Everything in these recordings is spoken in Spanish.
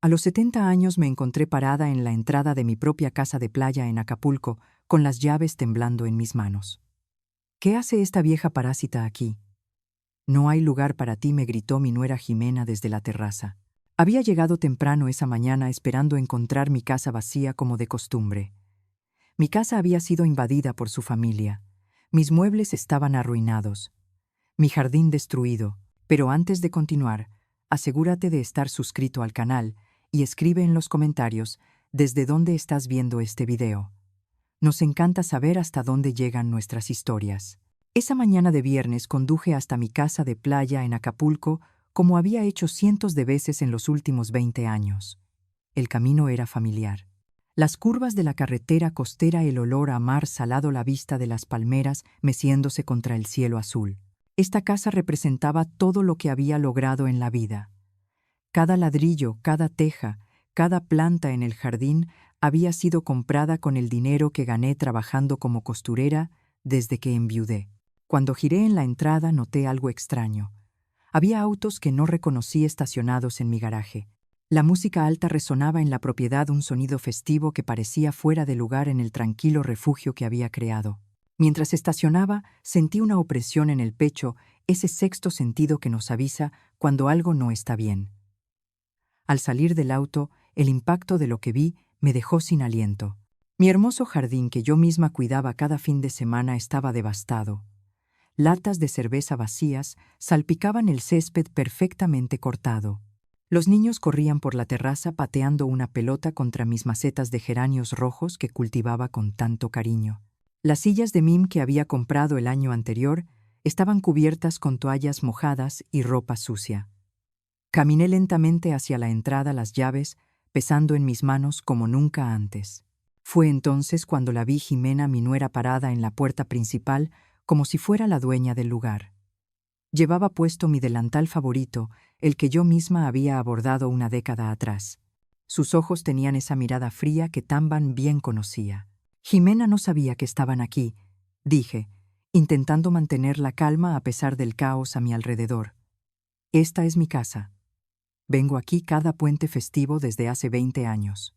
A los 70 años me encontré parada en la entrada de mi propia casa de playa en Acapulco, con las llaves temblando en mis manos. ¿Qué hace esta vieja parásita aquí? No hay lugar para ti, me gritó mi nuera Jimena desde la terraza. Había llegado temprano esa mañana esperando encontrar mi casa vacía como de costumbre. Mi casa había sido invadida por su familia. Mis muebles estaban arruinados. Mi jardín destruido. Pero antes de continuar, asegúrate de estar suscrito al canal y escribe en los comentarios desde dónde estás viendo este video. Nos encanta saber hasta dónde llegan nuestras historias. Esa mañana de viernes conduje hasta mi casa de playa en Acapulco como había hecho cientos de veces en los últimos 20 años. El camino era familiar. Las curvas de la carretera costera, el olor a mar salado, la vista de las palmeras meciéndose contra el cielo azul. Esta casa representaba todo lo que había logrado en la vida. Cada ladrillo, cada teja, cada planta en el jardín había sido comprada con el dinero que gané trabajando como costurera desde que enviudé. Cuando giré en la entrada noté algo extraño. Había autos que no reconocí estacionados en mi garaje. La música alta resonaba en la propiedad, un sonido festivo que parecía fuera de lugar en el tranquilo refugio que había creado. Mientras estacionaba, sentí una opresión en el pecho, ese sexto sentido que nos avisa cuando algo no está bien. Al salir del auto, el impacto de lo que vi me dejó sin aliento. Mi hermoso jardín que yo misma cuidaba cada fin de semana estaba devastado. Latas de cerveza vacías salpicaban el césped perfectamente cortado. Los niños corrían por la terraza pateando una pelota contra mis macetas de geranios rojos que cultivaba con tanto cariño. Las sillas de mim que había comprado el año anterior estaban cubiertas con toallas mojadas y ropa sucia. Caminé lentamente hacia la entrada, las llaves pesando en mis manos como nunca antes. Fue entonces cuando la vi, Jimena, mi nuera, parada en la puerta principal como si fuera la dueña del lugar. Llevaba puesto mi delantal favorito, el que yo misma había abordado una década atrás. Sus ojos tenían esa mirada fría que tan bien conocía. Jimena no sabía que estaban aquí, dije, intentando mantener la calma a pesar del caos a mi alrededor. Esta es mi casa. Vengo aquí cada puente festivo desde hace 20 años.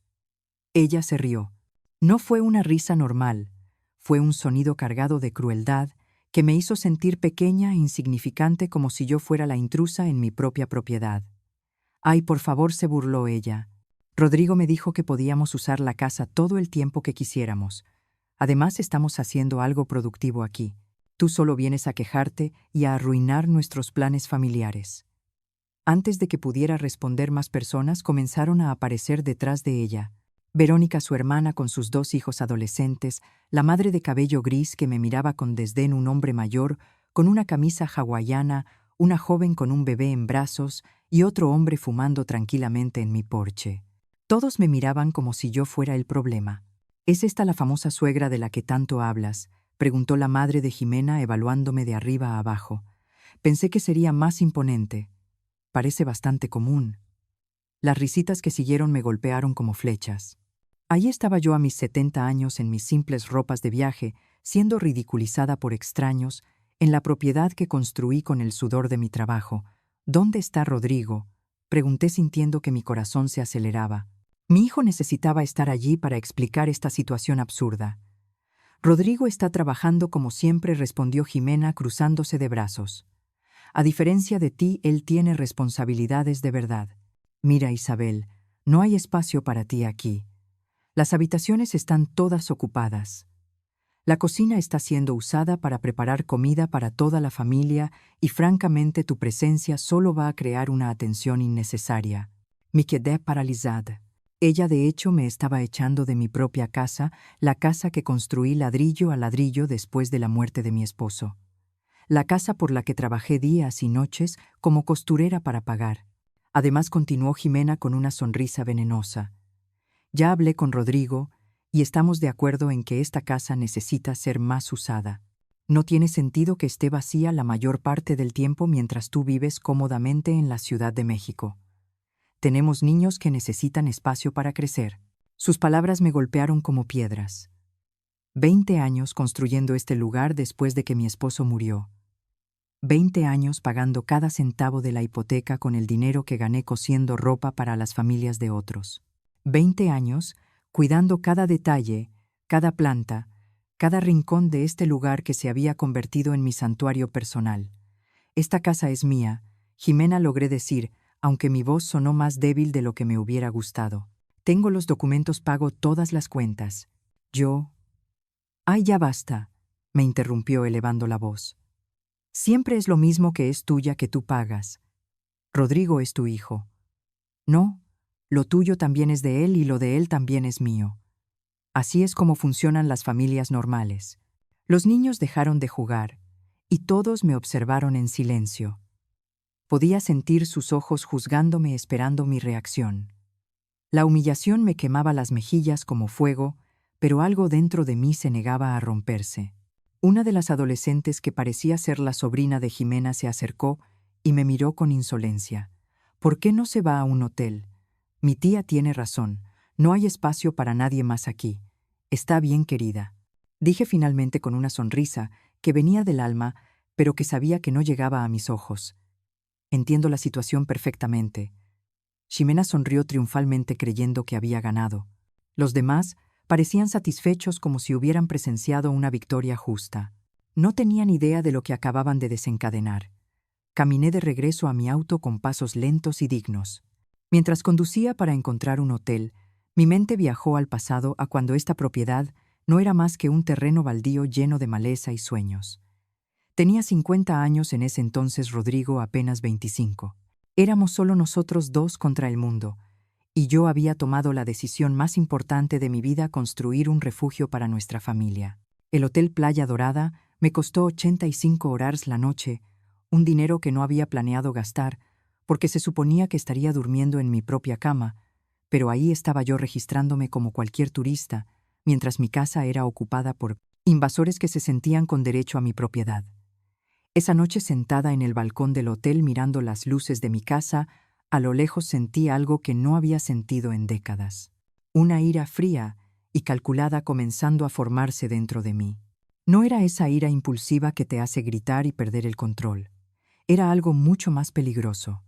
Ella se rió. No fue una risa normal, fue un sonido cargado de crueldad que me hizo sentir pequeña e insignificante, como si yo fuera la intrusa en mi propia propiedad. «Ay, por favor», se burló ella. «Rodrigo me dijo que podíamos usar la casa todo el tiempo que quisiéramos. Además, estamos haciendo algo productivo aquí. Tú solo vienes a quejarte y a arruinar nuestros planes familiares». Antes de que pudiera responder, más personas comenzaron a aparecer detrás de ella. Verónica, su hermana, con sus 2 hijos adolescentes, la madre de cabello gris que me miraba con desdén, un hombre mayor con una camisa hawaiana, una joven con un bebé en brazos y otro hombre fumando tranquilamente en mi porche. Todos me miraban como si yo fuera el problema. «¿Es esta la famosa suegra de la que tanto hablas?», preguntó la madre de Jimena, evaluándome de arriba a abajo. Pensé que sería más imponente. Parece bastante común. Las risitas que siguieron me golpearon como flechas. Allí estaba yo a mis 70 años en mis simples ropas de viaje, siendo ridiculizada por extraños, en la propiedad que construí con el sudor de mi trabajo. «¿Dónde está Rodrigo?», pregunté sintiendo que mi corazón se aceleraba. Mi hijo necesitaba estar allí para explicar esta situación absurda. «Rodrigo está trabajando como siempre», respondió Jimena cruzándose de brazos. «A diferencia de ti, él tiene responsabilidades de verdad. Mira, Isabel, no hay espacio para ti aquí. Las habitaciones están todas ocupadas. La cocina está siendo usada para preparar comida para toda la familia y francamente tu presencia solo va a crear una atención innecesaria». Me quedé paralizada. Ella de hecho me estaba echando de mi propia casa, la casa que construí ladrillo a ladrillo después de la muerte de mi esposo. La casa por la que trabajé días y noches como costurera para pagar. Además, continuó Jimena con una sonrisa venenosa. «Ya hablé con Rodrigo y estamos de acuerdo en que esta casa necesita ser más usada. No tiene sentido que esté vacía la mayor parte del tiempo mientras tú vives cómodamente en la Ciudad de México. Tenemos niños que necesitan espacio para crecer». Sus palabras me golpearon como piedras. 20 años construyendo este lugar después de que mi esposo murió. 20 años pagando cada centavo de la hipoteca con el dinero que gané cosiendo ropa para las familias de otros. 20 años cuidando cada detalle, cada planta, cada rincón de este lugar que se había convertido en mi santuario personal. Esta casa es mía, Jimena, logré decir, aunque mi voz sonó más débil de lo que me hubiera gustado. Tengo los documentos, pago todas las cuentas. Yo... ¡Ay, ya basta!, me interrumpió elevando la voz. Siempre es lo mismo, que es tuya, que tú pagas. Rodrigo es tu hijo. No, lo tuyo también es de él y lo de él también es mío. Así es como funcionan las familias normales. Los niños dejaron de jugar, y todos me observaron en silencio. Podía sentir sus ojos juzgándome, esperando mi reacción. La humillación me quemaba las mejillas como fuego, pero algo dentro de mí se negaba a romperse. Una de las adolescentes, que parecía ser la sobrina de Jimena, se acercó y me miró con insolencia. ¿Por qué no se va a un hotel? Mi tía tiene razón, no hay espacio para nadie más aquí. Está bien, querida, dije finalmente con una sonrisa que venía del alma, pero que sabía que no llegaba a mis ojos. Entiendo la situación perfectamente. Ximena sonrió triunfalmente, creyendo que había ganado. Los demás parecían satisfechos, como si hubieran presenciado una victoria justa. No tenían idea de lo que acababan de desencadenar. Caminé de regreso a mi auto con pasos lentos y dignos. Mientras conducía para encontrar un hotel, mi mente viajó al pasado, a cuando esta propiedad no era más que un terreno baldío lleno de maleza y sueños. Tenía 50 años en ese entonces, Rodrigo apenas 25. Éramos solo nosotros dos contra el mundo, y yo había tomado la decisión más importante de mi vida: construir un refugio para nuestra familia. El Hotel Playa Dorada me costó 85 horas la noche, un dinero que no había planeado gastar, porque se suponía que estaría durmiendo en mi propia cama, pero ahí estaba yo registrándome como cualquier turista, mientras mi casa era ocupada por invasores que se sentían con derecho a mi propiedad. Esa noche, sentada en el balcón del hotel mirando las luces de mi casa, a lo lejos sentí algo que no había sentido en décadas. Una ira fría y calculada comenzando a formarse dentro de mí. No era esa ira impulsiva que te hace gritar y perder el control. Era algo mucho más peligroso.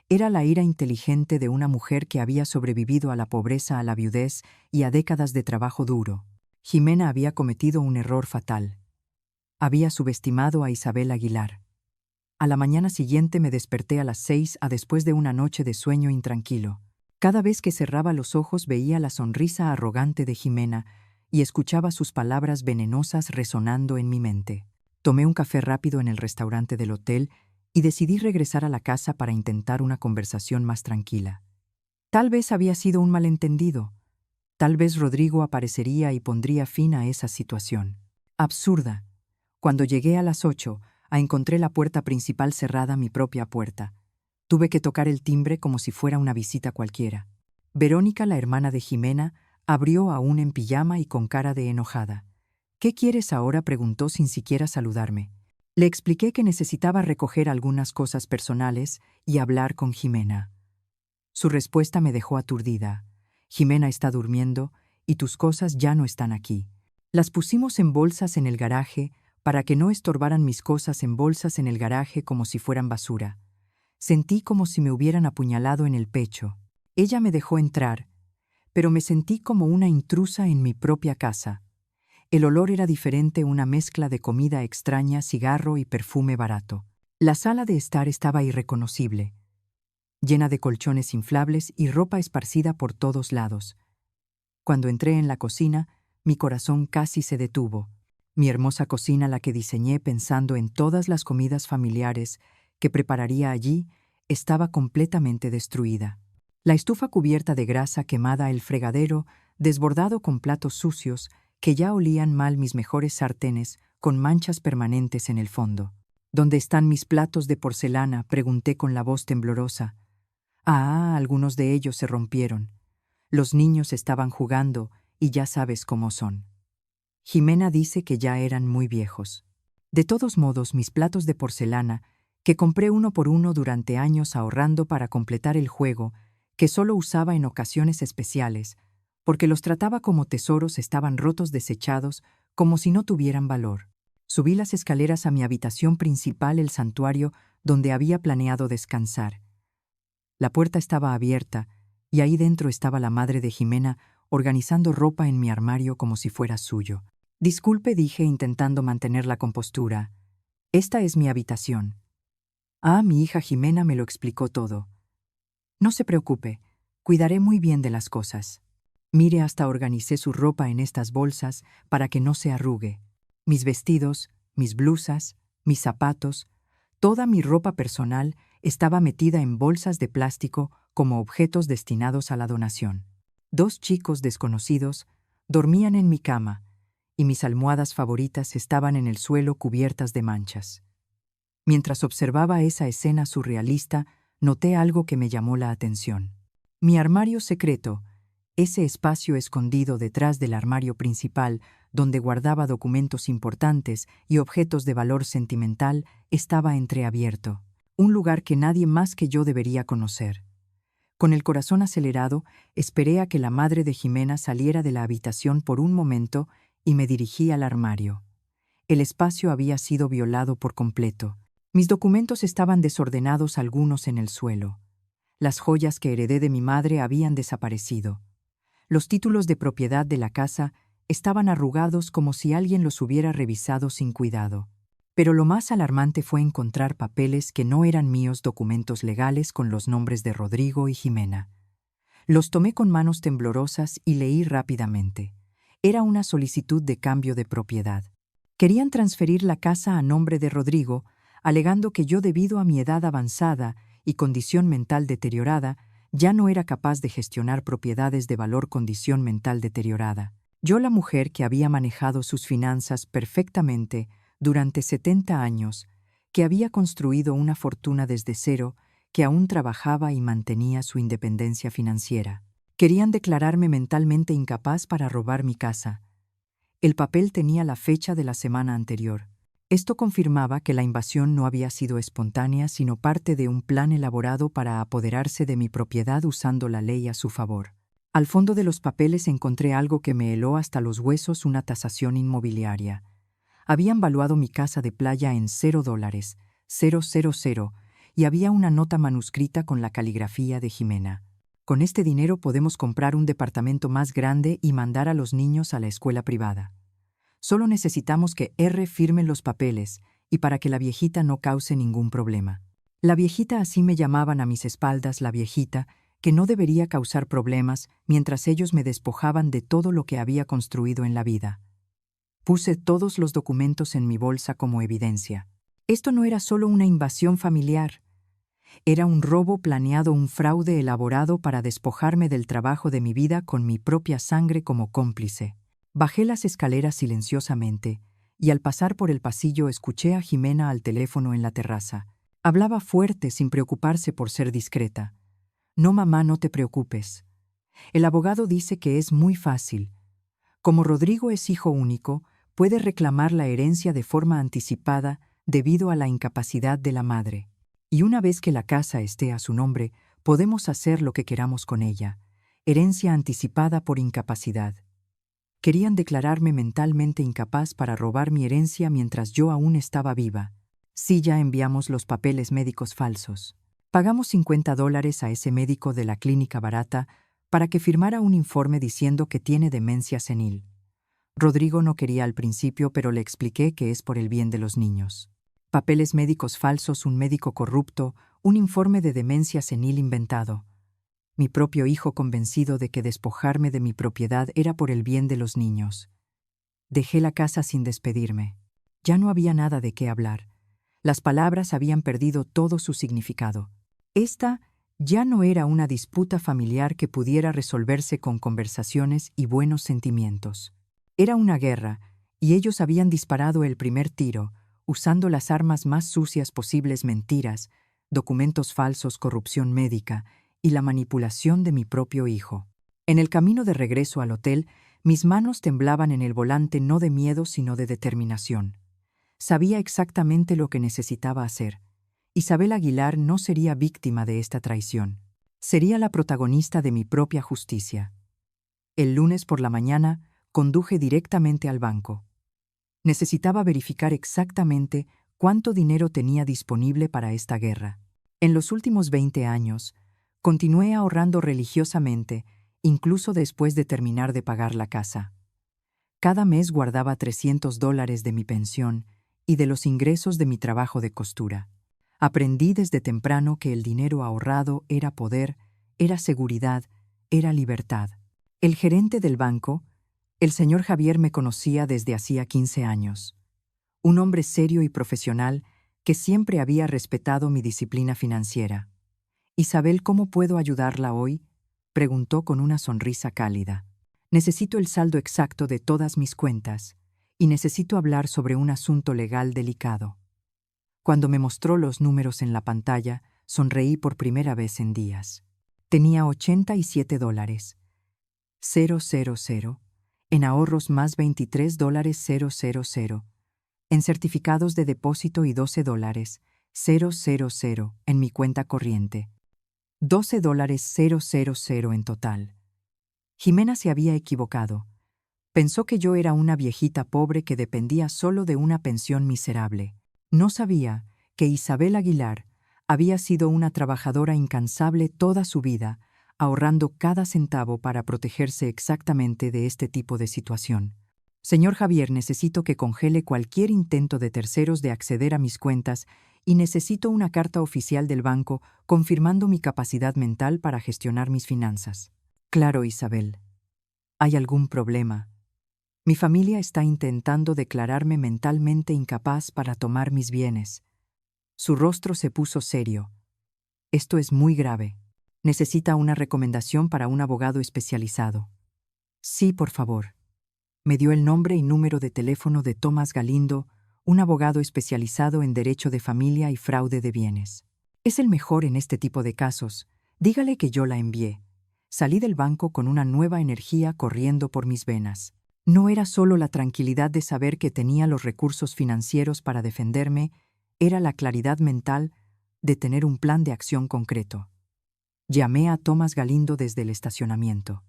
Era la ira inteligente de una mujer que había sobrevivido a la pobreza, a la viudez y a décadas de trabajo duro. Jimena había cometido un error fatal. Había subestimado a Isabel Aguilar. A la mañana siguiente me desperté a las 6 después de una noche de sueño intranquilo. Cada vez que cerraba los ojos veía la sonrisa arrogante de Jimena y escuchaba sus palabras venenosas resonando en mi mente. Tomé un café rápido en el restaurante del hotel y decidí regresar a la casa para intentar una conversación más tranquila. Tal vez había sido un malentendido. Tal vez Rodrigo aparecería y pondría fin a esa situación. Absurda. Cuando llegué a las 8, encontré la puerta principal cerrada, mi propia puerta. Tuve que tocar el timbre como si fuera una visita cualquiera. Verónica, la hermana de Jimena, abrió aún en pijama y con cara de enojada. «¿Qué quieres ahora?», preguntó sin siquiera saludarme. Le expliqué que necesitaba recoger algunas cosas personales y hablar con Jimena. Su respuesta me dejó aturdida. «Jimena está durmiendo y tus cosas ya no están aquí. Las pusimos en bolsas en el garaje para que no estorbaran mis cosas, en bolsas en el garaje como si fueran basura». Sentí como si me hubieran apuñalado en el pecho. Ella me dejó entrar, pero me sentí como una intrusa en mi propia casa. El olor era diferente, una mezcla de comida extraña, cigarro y perfume barato. La sala de estar estaba irreconocible, llena de colchones inflables y ropa esparcida por todos lados. Cuando entré en la cocina, mi corazón casi se detuvo. Mi hermosa cocina, la que diseñé pensando en todas las comidas familiares que prepararía allí, estaba completamente destruida. La estufa cubierta de grasa quemada, el fregadero desbordado con platos sucios que ya olían mal, mis mejores sartenes con manchas permanentes en el fondo. «¿Dónde están mis platos de porcelana?», pregunté con la voz temblorosa. Algunos de ellos se rompieron. Los niños estaban jugando y ya sabes cómo son. Jimena dice que ya eran muy viejos. De todos modos, mis platos de porcelana, que compré uno por uno durante años ahorrando para completar el juego, que solo usaba en ocasiones especiales, porque los trataba como tesoros, estaban rotos, desechados, como si no tuvieran valor. Subí las escaleras a mi habitación principal, el santuario donde había planeado descansar. La puerta estaba abierta, y ahí dentro estaba la madre de Jimena organizando ropa en mi armario como si fuera suyo. Disculpe, dije intentando mantener la compostura. Esta es mi habitación. Mi hija Jimena me lo explicó todo. No se preocupe, cuidaré muy bien de las cosas. Mire, hasta organicé su ropa en estas bolsas para que no se arrugue. Mis vestidos, mis blusas, mis zapatos, toda mi ropa personal estaba metida en bolsas de plástico como objetos destinados a la donación. 2 chicos desconocidos dormían en mi cama y mis almohadas favoritas estaban en el suelo cubiertas de manchas. Mientras observaba esa escena surrealista, noté algo que me llamó la atención. Mi armario secreto, ese espacio escondido detrás del armario principal, donde guardaba documentos importantes y objetos de valor sentimental, estaba entreabierto, un lugar que nadie más que yo debería conocer. Con el corazón acelerado, esperé a que la madre de Jimena saliera de la habitación por un momento y me dirigí al armario. El espacio había sido violado por completo. Mis documentos estaban desordenados, algunos en el suelo. Las joyas que heredé de mi madre habían desaparecido. Los títulos de propiedad de la casa estaban arrugados como si alguien los hubiera revisado sin cuidado. Pero lo más alarmante fue encontrar papeles que no eran míos, documentos legales con los nombres de Rodrigo y Jimena. Los tomé con manos temblorosas y leí rápidamente. Era una solicitud de cambio de propiedad. Querían transferir la casa a nombre de Rodrigo, alegando que yo, debido a mi edad avanzada y condición mental deteriorada, ya no era capaz de gestionar propiedades de valor. Condición mental deteriorada. Yo, la mujer que había manejado sus finanzas perfectamente durante 70 años, que había construido una fortuna desde cero, que aún trabajaba y mantenía su independencia financiera. Querían declararme mentalmente incapaz para robar mi casa. El papel tenía la fecha de la semana anterior. Esto confirmaba que la invasión no había sido espontánea, sino parte de un plan elaborado para apoderarse de mi propiedad usando la ley a su favor. Al fondo de los papeles encontré algo que me heló hasta los huesos: una tasación inmobiliaria. Habían valuado mi casa de playa en $0, 000, y había una nota manuscrita con la caligrafía de Jimena. Con este dinero podemos comprar un departamento más grande y mandar a los niños a la escuela privada. Solo necesitamos que R firme los papeles, y para que la viejita no cause ningún problema. La viejita, así me llamaban a mis espaldas, la viejita, que no debería causar problemas mientras ellos me despojaban de todo lo que había construido en la vida. Puse todos los documentos en mi bolsa como evidencia. Esto no era solo una invasión familiar. Era un robo planeado, un fraude elaborado para despojarme del trabajo de mi vida con mi propia sangre como cómplice. Bajé las escaleras silenciosamente y al pasar por el pasillo escuché a Jimena al teléfono en la terraza. Hablaba fuerte, sin preocuparse por ser discreta. No, mamá, no te preocupes. El abogado dice que es muy fácil. Como Rodrigo es hijo único, puede reclamar la herencia de forma anticipada debido a la incapacidad de la madre. Y una vez que la casa esté a su nombre, podemos hacer lo que queramos con ella. Herencia anticipada por incapacidad. Querían declararme mentalmente incapaz para robar mi herencia mientras yo aún estaba viva. Sí, ya enviamos los papeles médicos falsos. Pagamos $50 a ese médico de la clínica barata para que firmara un informe diciendo que tiene demencia senil. Rodrigo no quería al principio, pero le expliqué que es por el bien de los niños. Papeles médicos falsos, un médico corrupto, un informe de demencia senil inventado. Mi propio hijo convencido de que despojarme de mi propiedad era por el bien de los niños. Dejé la casa sin despedirme. Ya no había nada de qué hablar. Las palabras habían perdido todo su significado. Esta ya no era una disputa familiar que pudiera resolverse con conversaciones y buenos sentimientos. Era una guerra, y ellos habían disparado el primer tiro, usando las armas más sucias posibles: mentiras, documentos falsos, corrupción médica y la manipulación de mi propio hijo. En el camino de regreso al hotel, mis manos temblaban en el volante, no de miedo sino de determinación. Sabía exactamente lo que necesitaba hacer. Isabel Aguilar no sería víctima de esta traición. Sería la protagonista de mi propia justicia. El lunes por la mañana conduje directamente al banco. Necesitaba verificar exactamente cuánto dinero tenía disponible para esta guerra. En los últimos 20 años, continué ahorrando religiosamente, incluso después de terminar de pagar la casa. Cada mes guardaba $300 de mi pensión y de los ingresos de mi trabajo de costura. Aprendí desde temprano que el dinero ahorrado era poder, era seguridad, era libertad. El gerente del banco, el señor Javier, me conocía desde hacía 15 años. Un hombre serio y profesional que siempre había respetado mi disciplina financiera. «Isabel, ¿cómo puedo ayudarla hoy?», preguntó con una sonrisa cálida. «Necesito el saldo exacto de todas mis cuentas y necesito hablar sobre un asunto legal delicado». Cuando me mostró los números en la pantalla, sonreí por primera vez en días. Tenía $87,000, en ahorros más $23,000, en certificados de depósito y $12,000 en mi cuenta corriente. $12,000 en total. Jimena se había equivocado. Pensó que yo era una viejita pobre que dependía solo de una pensión miserable. No sabía que Isabel Aguilar había sido una trabajadora incansable toda su vida, ahorrando cada centavo para protegerse exactamente de este tipo de situación. «Señor Javier, necesito que congele cualquier intento de terceros de acceder a mis cuentas y necesito una carta oficial del banco confirmando mi capacidad mental para gestionar mis finanzas». «Claro, Isabel. ¿Hay algún problema? Mi familia está intentando declararme mentalmente incapaz para tomar mis bienes». Su rostro se puso serio. «Esto es muy grave. Necesita una recomendación para un abogado especializado». «Sí, por favor». Me dio el nombre y número de teléfono de Tomás Galindo, un abogado especializado en derecho de familia y fraude de bienes. «Es el mejor en este tipo de casos. Dígale que yo la envié». Salí del banco con una nueva energía corriendo por mis venas. No era solo la tranquilidad de saber que tenía los recursos financieros para defenderme, era la claridad mental de tener un plan de acción concreto. Llamé a Tomás Galindo desde el estacionamiento.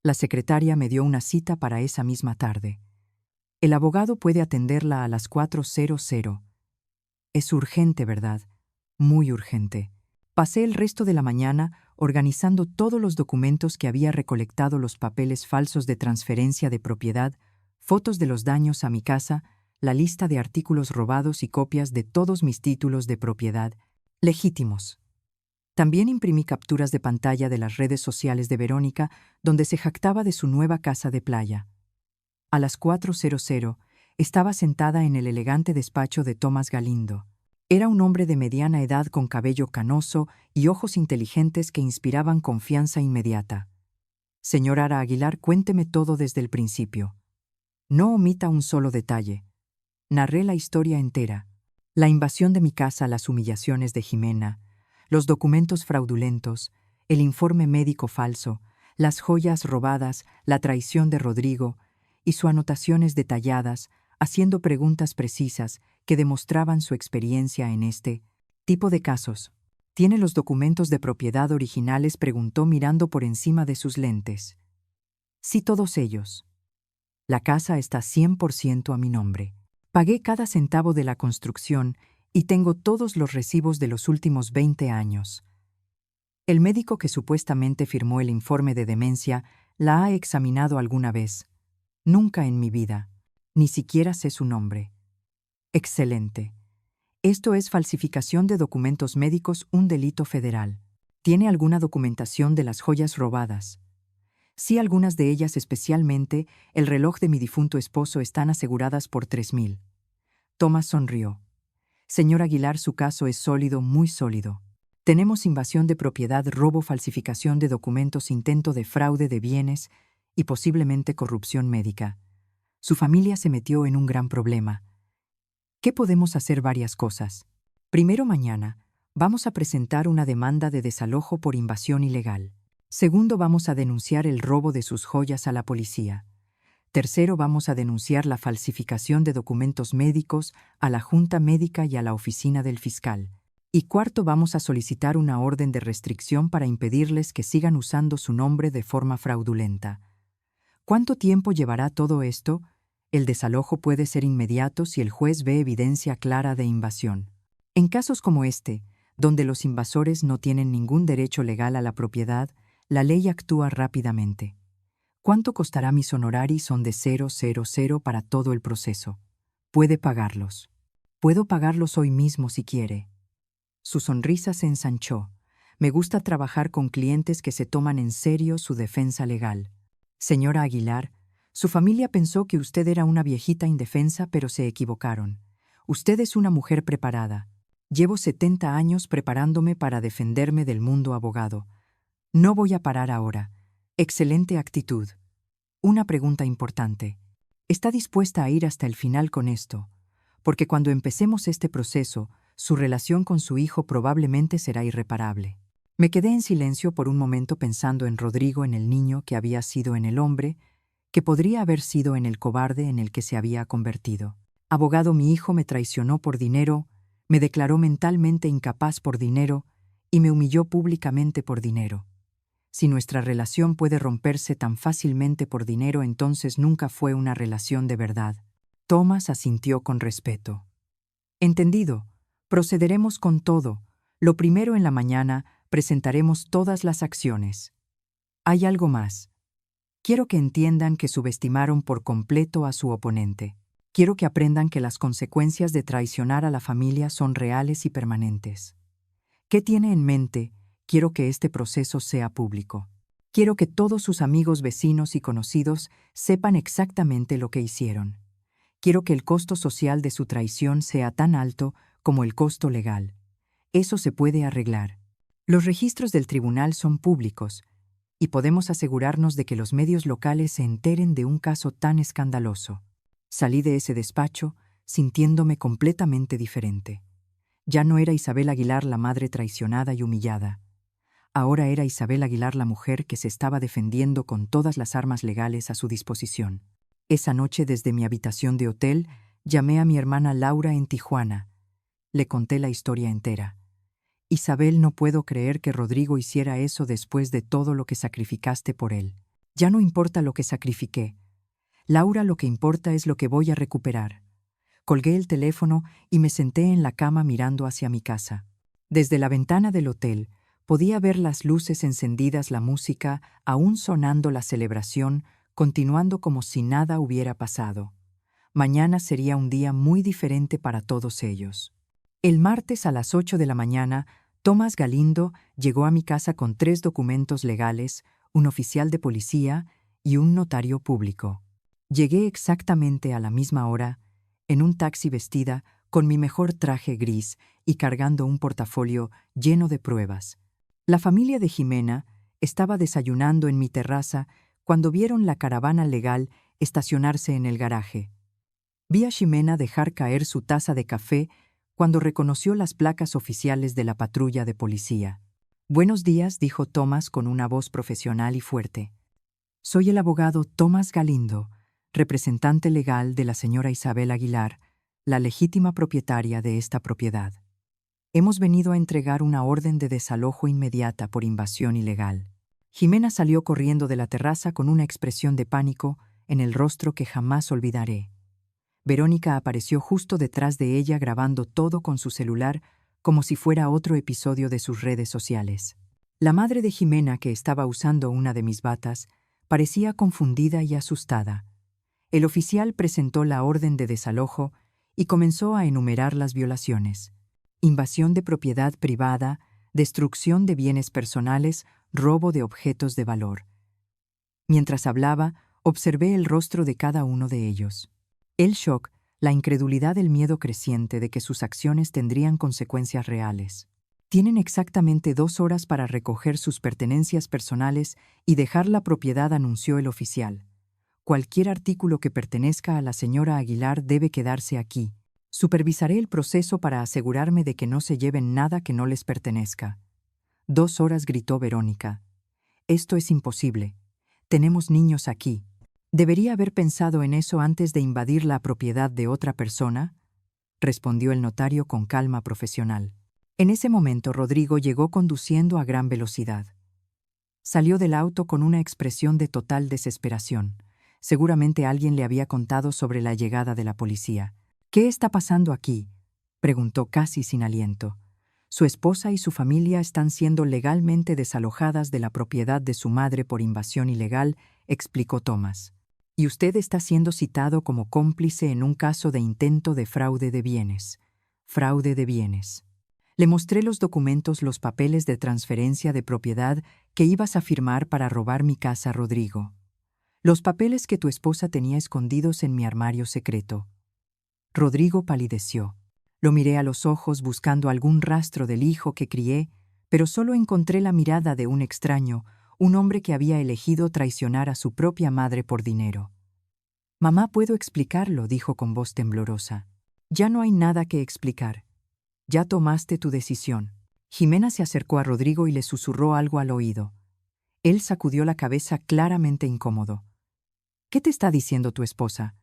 La secretaria me dio una cita para esa misma tarde. «El abogado puede atenderla a las 4:00. Es urgente, ¿verdad? Muy urgente». Pasé el resto de la mañana organizando todos los documentos que había recolectado, los papeles falsos de transferencia de propiedad, fotos de los daños a mi casa, la lista de artículos robados y copias de todos mis títulos de propiedad legítimos. También imprimí capturas de pantalla de las redes sociales de Verónica, donde se jactaba de su nueva casa de playa. A las 4:00 estaba sentada en el elegante despacho de Tomás Galindo. Era un hombre de mediana edad con cabello canoso y ojos inteligentes que inspiraban confianza inmediata. «Señora Aguilar, cuénteme todo desde el principio. No omita un solo detalle». Narré la historia entera. La invasión de mi casa, las humillaciones de Jimena, los documentos fraudulentos, el informe médico falso, las joyas robadas, la traición de Rodrigo y sus anotaciones detalladas, haciendo preguntas precisas que demostraban su experiencia en este tipo de casos. «¿Tiene los documentos de propiedad originales?», preguntó mirando por encima de sus lentes. «Sí, todos ellos. La casa está 100% a mi nombre. Pagué cada centavo de la construcción y tengo todos los recibos de los últimos 20 años. El médico que supuestamente firmó el informe de demencia la ha examinado alguna vez. Nunca en mi vida. Ni siquiera sé su nombre». «Excelente. Esto es falsificación de documentos médicos, un delito federal. ¿Tiene alguna documentación de las joyas robadas?». «Sí, algunas de ellas, especialmente el reloj de mi difunto esposo, están aseguradas por $3,000». Tomás sonrió. «Señor Aguilar, su caso es sólido, muy sólido. Tenemos invasión de propiedad, robo, falsificación de documentos, intento de fraude de bienes y posiblemente corrupción médica. Su familia se metió en un gran problema. ¿Qué podemos hacer? Varias cosas. Primero, mañana vamos a presentar una demanda de desalojo por invasión ilegal. Segundo, vamos a denunciar el robo de sus joyas a la policía. Tercero, vamos a denunciar la falsificación de documentos médicos a la Junta Médica y a la oficina del fiscal. Y cuarto, vamos a solicitar una orden de restricción para impedirles que sigan usando su nombre de forma fraudulenta». «¿Cuánto tiempo llevará todo esto?», El desalojo puede ser inmediato si el juez ve evidencia clara de invasión. En casos como este, donde los invasores no tienen ningún derecho legal a la propiedad, la ley actúa rápidamente. ¿Cuánto costará mis honorarios? Son de 000 para todo el proceso. Puede pagarlos. Puedo pagarlos hoy mismo si quiere. Su sonrisa se ensanchó. Me gusta trabajar con clientes que se toman en serio su defensa legal. Señora Aguilar, su familia pensó que usted era una viejita indefensa, pero se equivocaron. Usted es una mujer preparada. Llevo 70 años preparándome para defenderme del mundo abogado. No voy a parar ahora. Excelente actitud. Una pregunta importante. ¿Está dispuesta a ir hasta el final con esto? Porque cuando empecemos este proceso, su relación con su hijo probablemente será irreparable. Me quedé en silencio por un momento pensando en Rodrigo, en el niño que había sido, en el hombre, que podría haber sido, en el cobarde en el que se había convertido. Abogado, mi hijo me traicionó por dinero, me declaró mentalmente incapaz por dinero y me humilló públicamente por dinero. Si nuestra relación puede romperse tan fácilmente por dinero, entonces nunca fue una relación de verdad. Thomas asintió con respeto. Entendido. Procederemos con todo. Lo primero, en la mañana, presentaremos todas las acciones. Hay algo más. Quiero que entiendan que subestimaron por completo a su oponente. Quiero que aprendan que las consecuencias de traicionar a la familia son reales y permanentes. ¿Qué tiene en mente? Quiero que este proceso sea público. Quiero que todos sus amigos, vecinos y conocidos sepan exactamente lo que hicieron. Quiero que el costo social de su traición sea tan alto como el costo legal. Eso se puede arreglar. Los registros del tribunal son públicos y podemos asegurarnos de que los medios locales se enteren de un caso tan escandaloso. Salí de ese despacho sintiéndome completamente diferente. Ya no era Isabel Aguilar la madre traicionada y humillada. Ahora era Isabel Aguilar la mujer que se estaba defendiendo con todas las armas legales a su disposición. Esa noche, desde mi habitación de hotel, llamé a mi hermana Laura en Tijuana. Le conté la historia entera. Isabel, no puedo creer que Rodrigo hiciera eso después de todo lo que sacrificaste por él. Ya no importa lo que sacrifiqué. Laura, lo que importa es lo que voy a recuperar. Colgué el teléfono y me senté en la cama mirando hacia mi casa. Desde la ventana del hotel podía ver las luces encendidas, la música, aún sonando, la celebración, continuando como si nada hubiera pasado. Mañana sería un día muy diferente para todos ellos. El martes a las 8 de la mañana, Tomás Galindo llegó a mi casa con 3 documentos legales, un oficial de policía y un notario público. Llegué exactamente a la misma hora, en un taxi, vestida con mi mejor traje gris y cargando un portafolio lleno de pruebas. La familia de Jimena estaba desayunando en mi terraza cuando vieron la caravana legal estacionarse en el garaje. Vi a Jimena dejar caer su taza de café cuando reconoció las placas oficiales de la patrulla de policía. «Buenos días», dijo Tomás con una voz profesional y fuerte. «Soy el abogado Tomás Galindo, representante legal de la señora Isabel Aguilar, la legítima propietaria de esta propiedad. Hemos venido a entregar una orden de desalojo inmediata por invasión ilegal». Jimena salió corriendo de la terraza con una expresión de pánico en el rostro que jamás olvidaré. Verónica apareció justo detrás de ella, grabando todo con su celular como si fuera otro episodio de sus redes sociales. La madre de Jimena, que estaba usando una de mis batas, parecía confundida y asustada. El oficial presentó la orden de desalojo y comenzó a enumerar las violaciones: invasión de propiedad privada, destrucción de bienes personales, robo de objetos de valor. Mientras hablaba, observé el rostro de cada uno de ellos. El shock, la incredulidad, el miedo creciente de que sus acciones tendrían consecuencias reales. «Tienen exactamente 2 horas para recoger sus pertenencias personales y dejar la propiedad», anunció el oficial. «Cualquier artículo que pertenezca a la señora Aguilar debe quedarse aquí. Supervisaré el proceso para asegurarme de que no se lleven nada que no les pertenezca». «2 horas», gritó Verónica. «Esto es imposible. Tenemos niños aquí». «¿Debería haber pensado en eso antes de invadir la propiedad de otra persona?», respondió el notario con calma profesional. En ese momento Rodrigo llegó conduciendo a gran velocidad. Salió del auto con una expresión de total desesperación. Seguramente alguien le había contado sobre la llegada de la policía. ¿Qué está pasando aquí?, preguntó casi sin aliento. Su esposa y su familia están siendo legalmente desalojadas de la propiedad de su madre por invasión ilegal, explicó Thomas. Y usted está siendo citado como cómplice en un caso de intento de fraude de bienes. Fraude de bienes. Le mostré los documentos, los papeles de transferencia de propiedad que ibas a firmar para robar mi casa, Rodrigo. Los papeles que tu esposa tenía escondidos en mi armario secreto. Rodrigo palideció. Lo miré a los ojos buscando algún rastro del hijo que crié, pero solo encontré la mirada de un extraño, un hombre que había elegido traicionar a su propia madre por dinero. Mamá, puedo explicarlo, dijo con voz temblorosa. Ya no hay nada que explicar. Ya tomaste tu decisión. Jimena se acercó a Rodrigo y le susurró algo al oído. Él sacudió la cabeza claramente incómodo. ¿Qué te está diciendo tu esposa?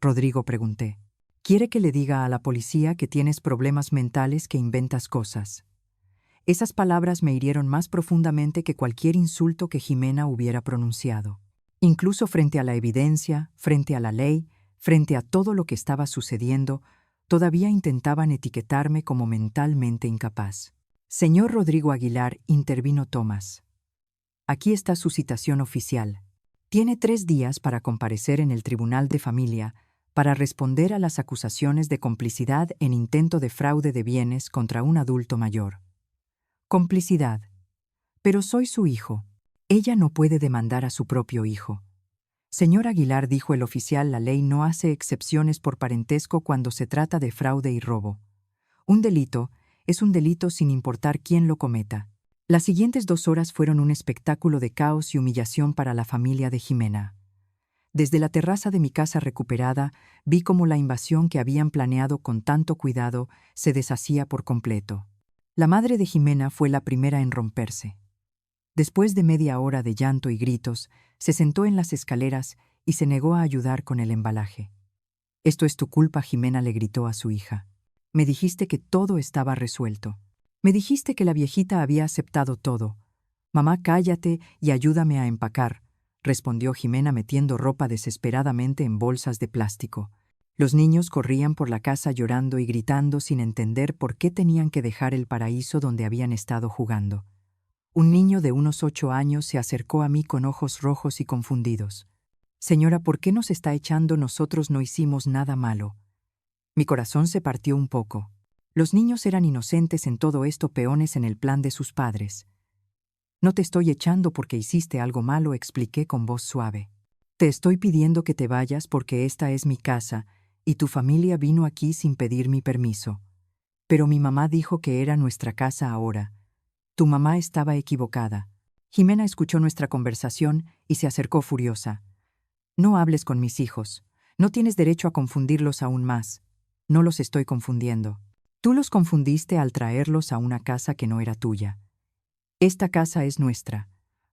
Rodrigo, pregunté. Quiere que le diga a la policía que tienes problemas mentales, que inventas cosas. Esas palabras me hirieron más profundamente que cualquier insulto que Jimena hubiera pronunciado. Incluso frente a la evidencia, frente a la ley, frente a todo lo que estaba sucediendo, todavía intentaban etiquetarme como mentalmente incapaz. Señor Rodrigo Aguilar, intervino Thomas. Aquí está su citación oficial. Tiene 3 días para comparecer en el Tribunal de Familia para responder a las acusaciones de complicidad en intento de fraude de bienes contra un adulto mayor. Complicidad. Pero soy su hijo. Ella no puede demandar a su propio hijo. Señor Aguilar, dijo el oficial, la ley no hace excepciones por parentesco cuando se trata de fraude y robo. Un delito es un delito sin importar quién lo cometa. Las siguientes 2 horas fueron un espectáculo de caos y humillación para la familia de Jimena. Desde la terraza de mi casa recuperada, vi cómo la invasión que habían planeado con tanto cuidado se deshacía por completo. La madre de Jimena fue la primera en romperse. Después de media hora de llanto y gritos, se sentó en las escaleras y se negó a ayudar con el embalaje. «Esto es tu culpa», Jimena le gritó a su hija. «Me dijiste que todo estaba resuelto. Me dijiste que la viejita había aceptado todo. Mamá, cállate y ayúdame a empacar», respondió Jimena metiendo ropa desesperadamente en bolsas de plástico. Los niños corrían por la casa llorando y gritando sin entender por qué tenían que dejar el paraíso donde habían estado jugando. Un niño de unos 8 años se acercó a mí con ojos rojos y confundidos. «Señora, ¿por qué nos está echando? Nosotros no hicimos nada malo». Mi corazón se partió un poco. Los niños eran inocentes en todo esto, peones en el plan de sus padres. «No te estoy echando porque hiciste algo malo», expliqué con voz suave. «Te estoy pidiendo que te vayas porque esta es mi casa y tu familia vino aquí sin pedir mi permiso. Pero mi mamá dijo que era nuestra casa ahora. Tu mamá estaba equivocada». Jimena escuchó nuestra conversación y se acercó furiosa. «No hables con mis hijos. No tienes derecho a confundirlos aún más. No los estoy confundiendo. Tú los confundiste al traerlos a una casa que no era tuya. Esta casa es nuestra.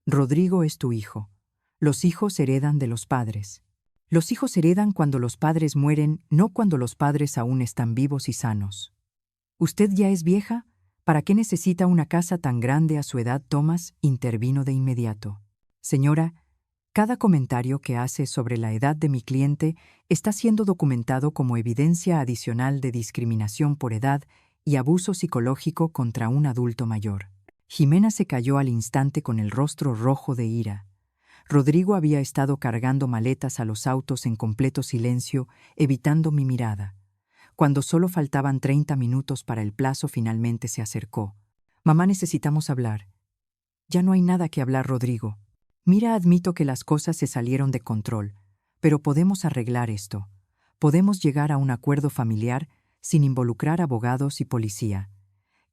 Rodrigo es tu hijo. Los hijos heredan de los padres. Los hijos heredan cuando los padres mueren, no cuando los padres aún están vivos y sanos. ¿Usted ya es vieja? ¿Para qué necesita una casa tan grande a su edad?» Thomas intervino de inmediato. «Señora, cada comentario que hace sobre la edad de mi cliente está siendo documentado como evidencia adicional de discriminación por edad y abuso psicológico contra un adulto mayor». Jimena se cayó al instante con el rostro rojo de ira. Rodrigo había estado cargando maletas a los autos en completo silencio, evitando mi mirada. Cuando solo faltaban 30 minutos para el plazo, finalmente se acercó. «Mamá, necesitamos hablar». «Ya no hay nada que hablar, Rodrigo. Mira, admito que las cosas se salieron de control, pero podemos arreglar esto. Podemos llegar a un acuerdo familiar sin involucrar abogados y policía.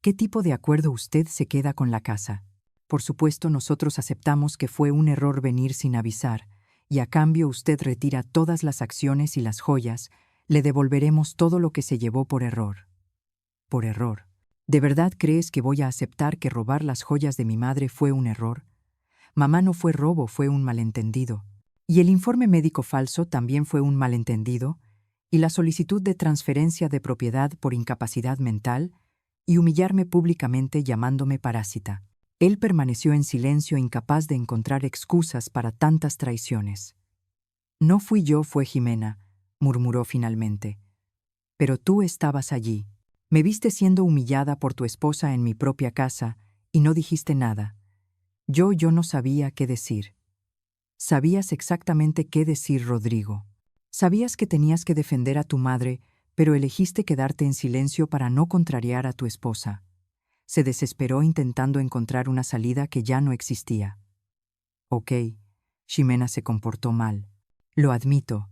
¿Qué tipo de acuerdo? Usted se queda con la casa. Por supuesto, nosotros aceptamos que fue un error venir sin avisar, y a cambio usted retira todas las acciones y las joyas. Le devolveremos todo lo que se llevó por error». «¿Por error? ¿De verdad crees que voy a aceptar que robar las joyas de mi madre fue un error? Mamá, no fue robo, fue un malentendido. Y el informe médico falso también fue un malentendido, y la solicitud de transferencia de propiedad por incapacidad mental, y humillarme públicamente llamándome parásita». Él permaneció en silencio, incapaz de encontrar excusas para tantas traiciones. No fui yo, fue Jimena, murmuró finalmente. Pero tú estabas allí. Me viste siendo humillada por tu esposa en mi propia casa y no dijiste nada. Yo no sabía qué decir. Sabías exactamente qué decir, Rodrigo. Sabías que tenías que defender a tu madre, pero elegiste quedarte en silencio para no contrariar a tu esposa. Se desesperó intentando encontrar una salida que ya no existía. Ok, Ximena se comportó mal. Lo admito.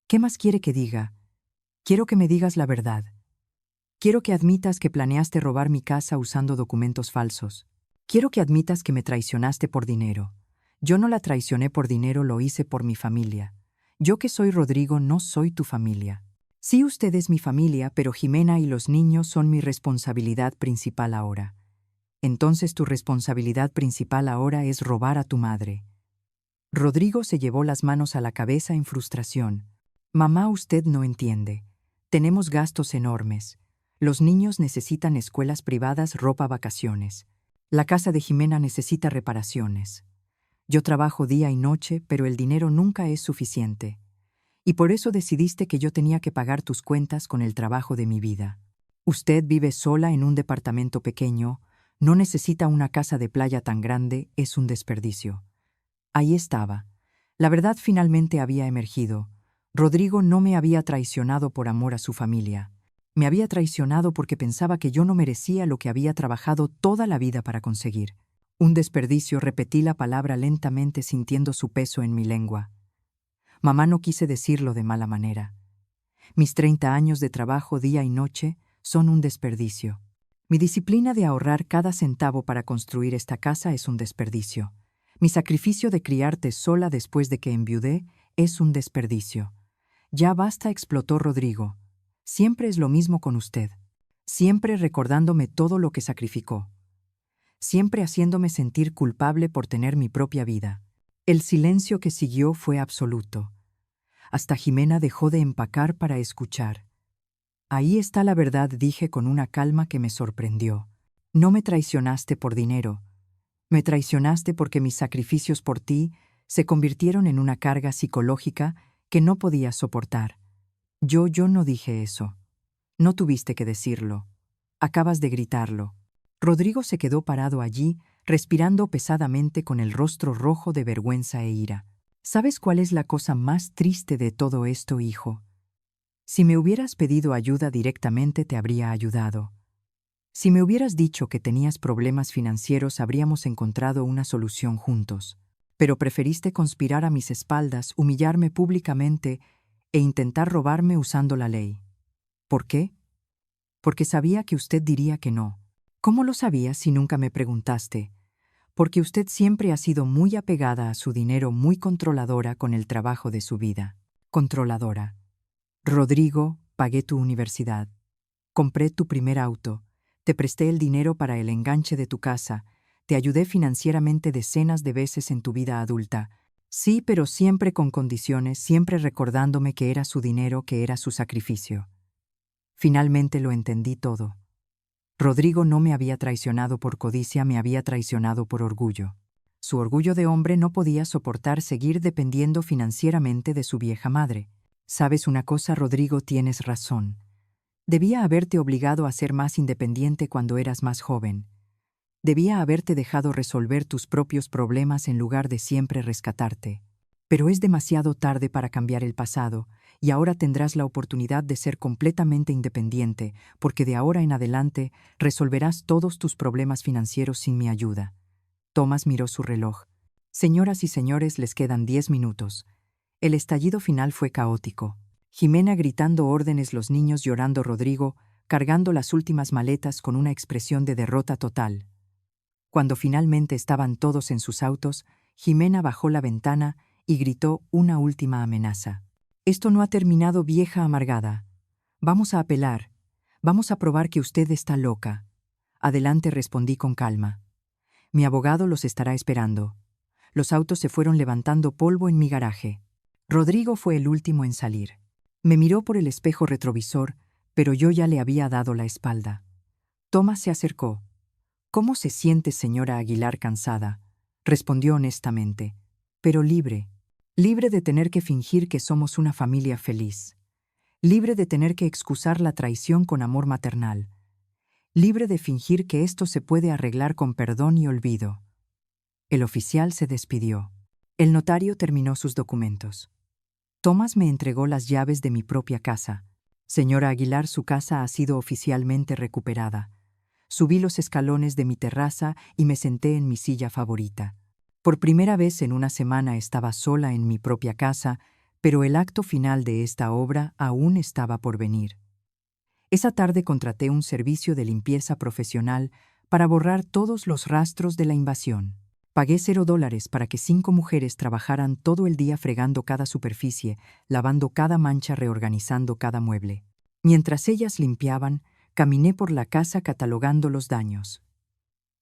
¿Qué más quiere que diga? Quiero que me digas la verdad. Quiero que admitas que planeaste robar mi casa usando documentos falsos. Quiero que admitas que me traicionaste por dinero. Yo no la traicioné por dinero, lo hice por mi familia. Yo que soy Rodrigo no soy tu familia. Sí, usted es mi familia, pero Jimena y los niños son mi responsabilidad principal ahora. Entonces tu responsabilidad principal ahora es robar a tu madre. Rodrigo se llevó las manos a la cabeza en frustración. Mamá, usted no entiende. Tenemos gastos enormes. Los niños necesitan escuelas privadas, ropa, vacaciones. La casa de Jimena necesita reparaciones. Yo trabajo día y noche, pero el dinero nunca es suficiente. Y por eso decidiste que yo tenía que pagar tus cuentas con el trabajo de mi vida. Usted vive sola en un departamento pequeño, no necesita una casa de playa tan grande, es un desperdicio. Ahí estaba. La verdad finalmente había emergido. Rodrigo no me había traicionado por amor a su familia. Me había traicionado porque pensaba que yo no merecía lo que había trabajado toda la vida para conseguir. Un desperdicio, repetí la palabra lentamente sintiendo su peso en mi lengua. Mamá, no quise decirlo de mala manera. Mis 30 años de trabajo día y noche son un desperdicio. Mi disciplina de ahorrar cada centavo para construir esta casa es un desperdicio. Mi sacrificio de criarte sola después de que enviudé es un desperdicio. Ya basta, explotó Rodrigo. Siempre es lo mismo con usted. Siempre recordándome todo lo que sacrificó. Siempre haciéndome sentir culpable por tener mi propia vida. El silencio que siguió fue absoluto. Hasta Jimena dejó de empacar para escuchar. Ahí está la verdad, dije con una calma que me sorprendió. No me traicionaste por dinero. Me traicionaste porque mis sacrificios por ti se convirtieron en una carga psicológica que no podías soportar. Yo no dije eso. No tuviste que decirlo. Acabas de gritarlo. Rodrigo se quedó parado allí, respirando pesadamente con el rostro rojo de vergüenza e ira. ¿Sabes cuál es la cosa más triste de todo esto, hijo? Si me hubieras pedido ayuda directamente, te habría ayudado. Si me hubieras dicho que tenías problemas financieros, habríamos encontrado una solución juntos. Pero preferiste conspirar a mis espaldas, humillarme públicamente e intentar robarme usando la ley. ¿Por qué? Porque sabía que usted diría que no. ¿Cómo lo sabías si nunca me preguntaste? Porque usted siempre ha sido muy apegada a su dinero, muy controladora con el trabajo de su vida. Controladora. Rodrigo, pagué tu universidad. Compré tu primer auto. Te presté el dinero para el enganche de tu casa. Te ayudé financieramente decenas de veces en tu vida adulta. Sí, pero siempre con condiciones, siempre recordándome que era su dinero, que era su sacrificio. Finalmente lo entendí todo. Rodrigo no me había traicionado por codicia, me había traicionado por orgullo. Su orgullo de hombre no podía soportar seguir dependiendo financieramente de su vieja madre. ¿Sabes una cosa, Rodrigo? Tienes razón. Debía haberte obligado a ser más independiente cuando eras más joven. Debía haberte dejado resolver tus propios problemas en lugar de siempre rescatarte. Pero es demasiado tarde para cambiar el pasado, y ahora tendrás la oportunidad de ser completamente independiente, porque de ahora en adelante resolverás todos tus problemas financieros sin mi ayuda. Tomás miró su reloj. Señoras y señores, les quedan 10 minutos. El estallido final fue caótico. Jimena gritando órdenes, los niños llorando, Rodrigo cargando las últimas maletas con una expresión de derrota total. Cuando finalmente estaban todos en sus autos, Jimena bajó la ventana y gritó una última amenaza. Esto no ha terminado, vieja amargada. Vamos a apelar. Vamos a probar que usted está loca. Adelante, respondí con calma. Mi abogado los estará esperando. Los autos se fueron levantando polvo en mi garaje. Rodrigo fue el último en salir. Me miró por el espejo retrovisor, pero yo ya le había dado la espalda. Tomás se acercó. ¿Cómo se siente, señora Aguilar? Cansada, respondió honestamente, pero libre. libre de tener que fingir que somos una familia feliz, libre de tener que excusar la traición con amor maternal, libre de fingir que esto se puede arreglar con perdón y olvido. El oficial se despidió. El notario terminó sus documentos. Tomás me entregó las llaves de mi propia casa. Señora Aguilar, su casa ha sido oficialmente recuperada. Subí los escalones de mi terraza y me senté en mi silla favorita. Por primera vez en una semana estaba sola en mi propia casa, pero el acto final de esta obra aún estaba por venir. Esa tarde contraté un servicio de limpieza profesional para borrar todos los rastros de la invasión. Pagué $0 para que 5 mujeres trabajaran todo el día fregando cada superficie, lavando cada mancha, reorganizando cada mueble. Mientras ellas limpiaban, caminé por la casa catalogando los daños.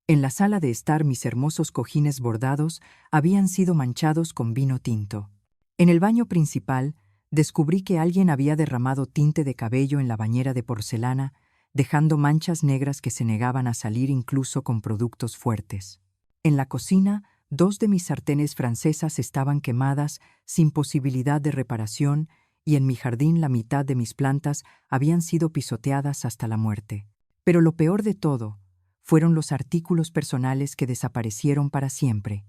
En la sala de estar, mis hermosos cojines bordados habían sido manchados con vino tinto. En el baño principal, descubrí que alguien había derramado tinte de cabello en la bañera de porcelana, dejando manchas negras que se negaban a salir incluso con productos fuertes. En la cocina, 2 de mis sartenes francesas estaban quemadas, sin posibilidad de reparación, y en mi jardín la mitad de mis plantas habían sido pisoteadas hasta la muerte. Pero lo peor de todo fueron los artículos personales que desaparecieron para siempre.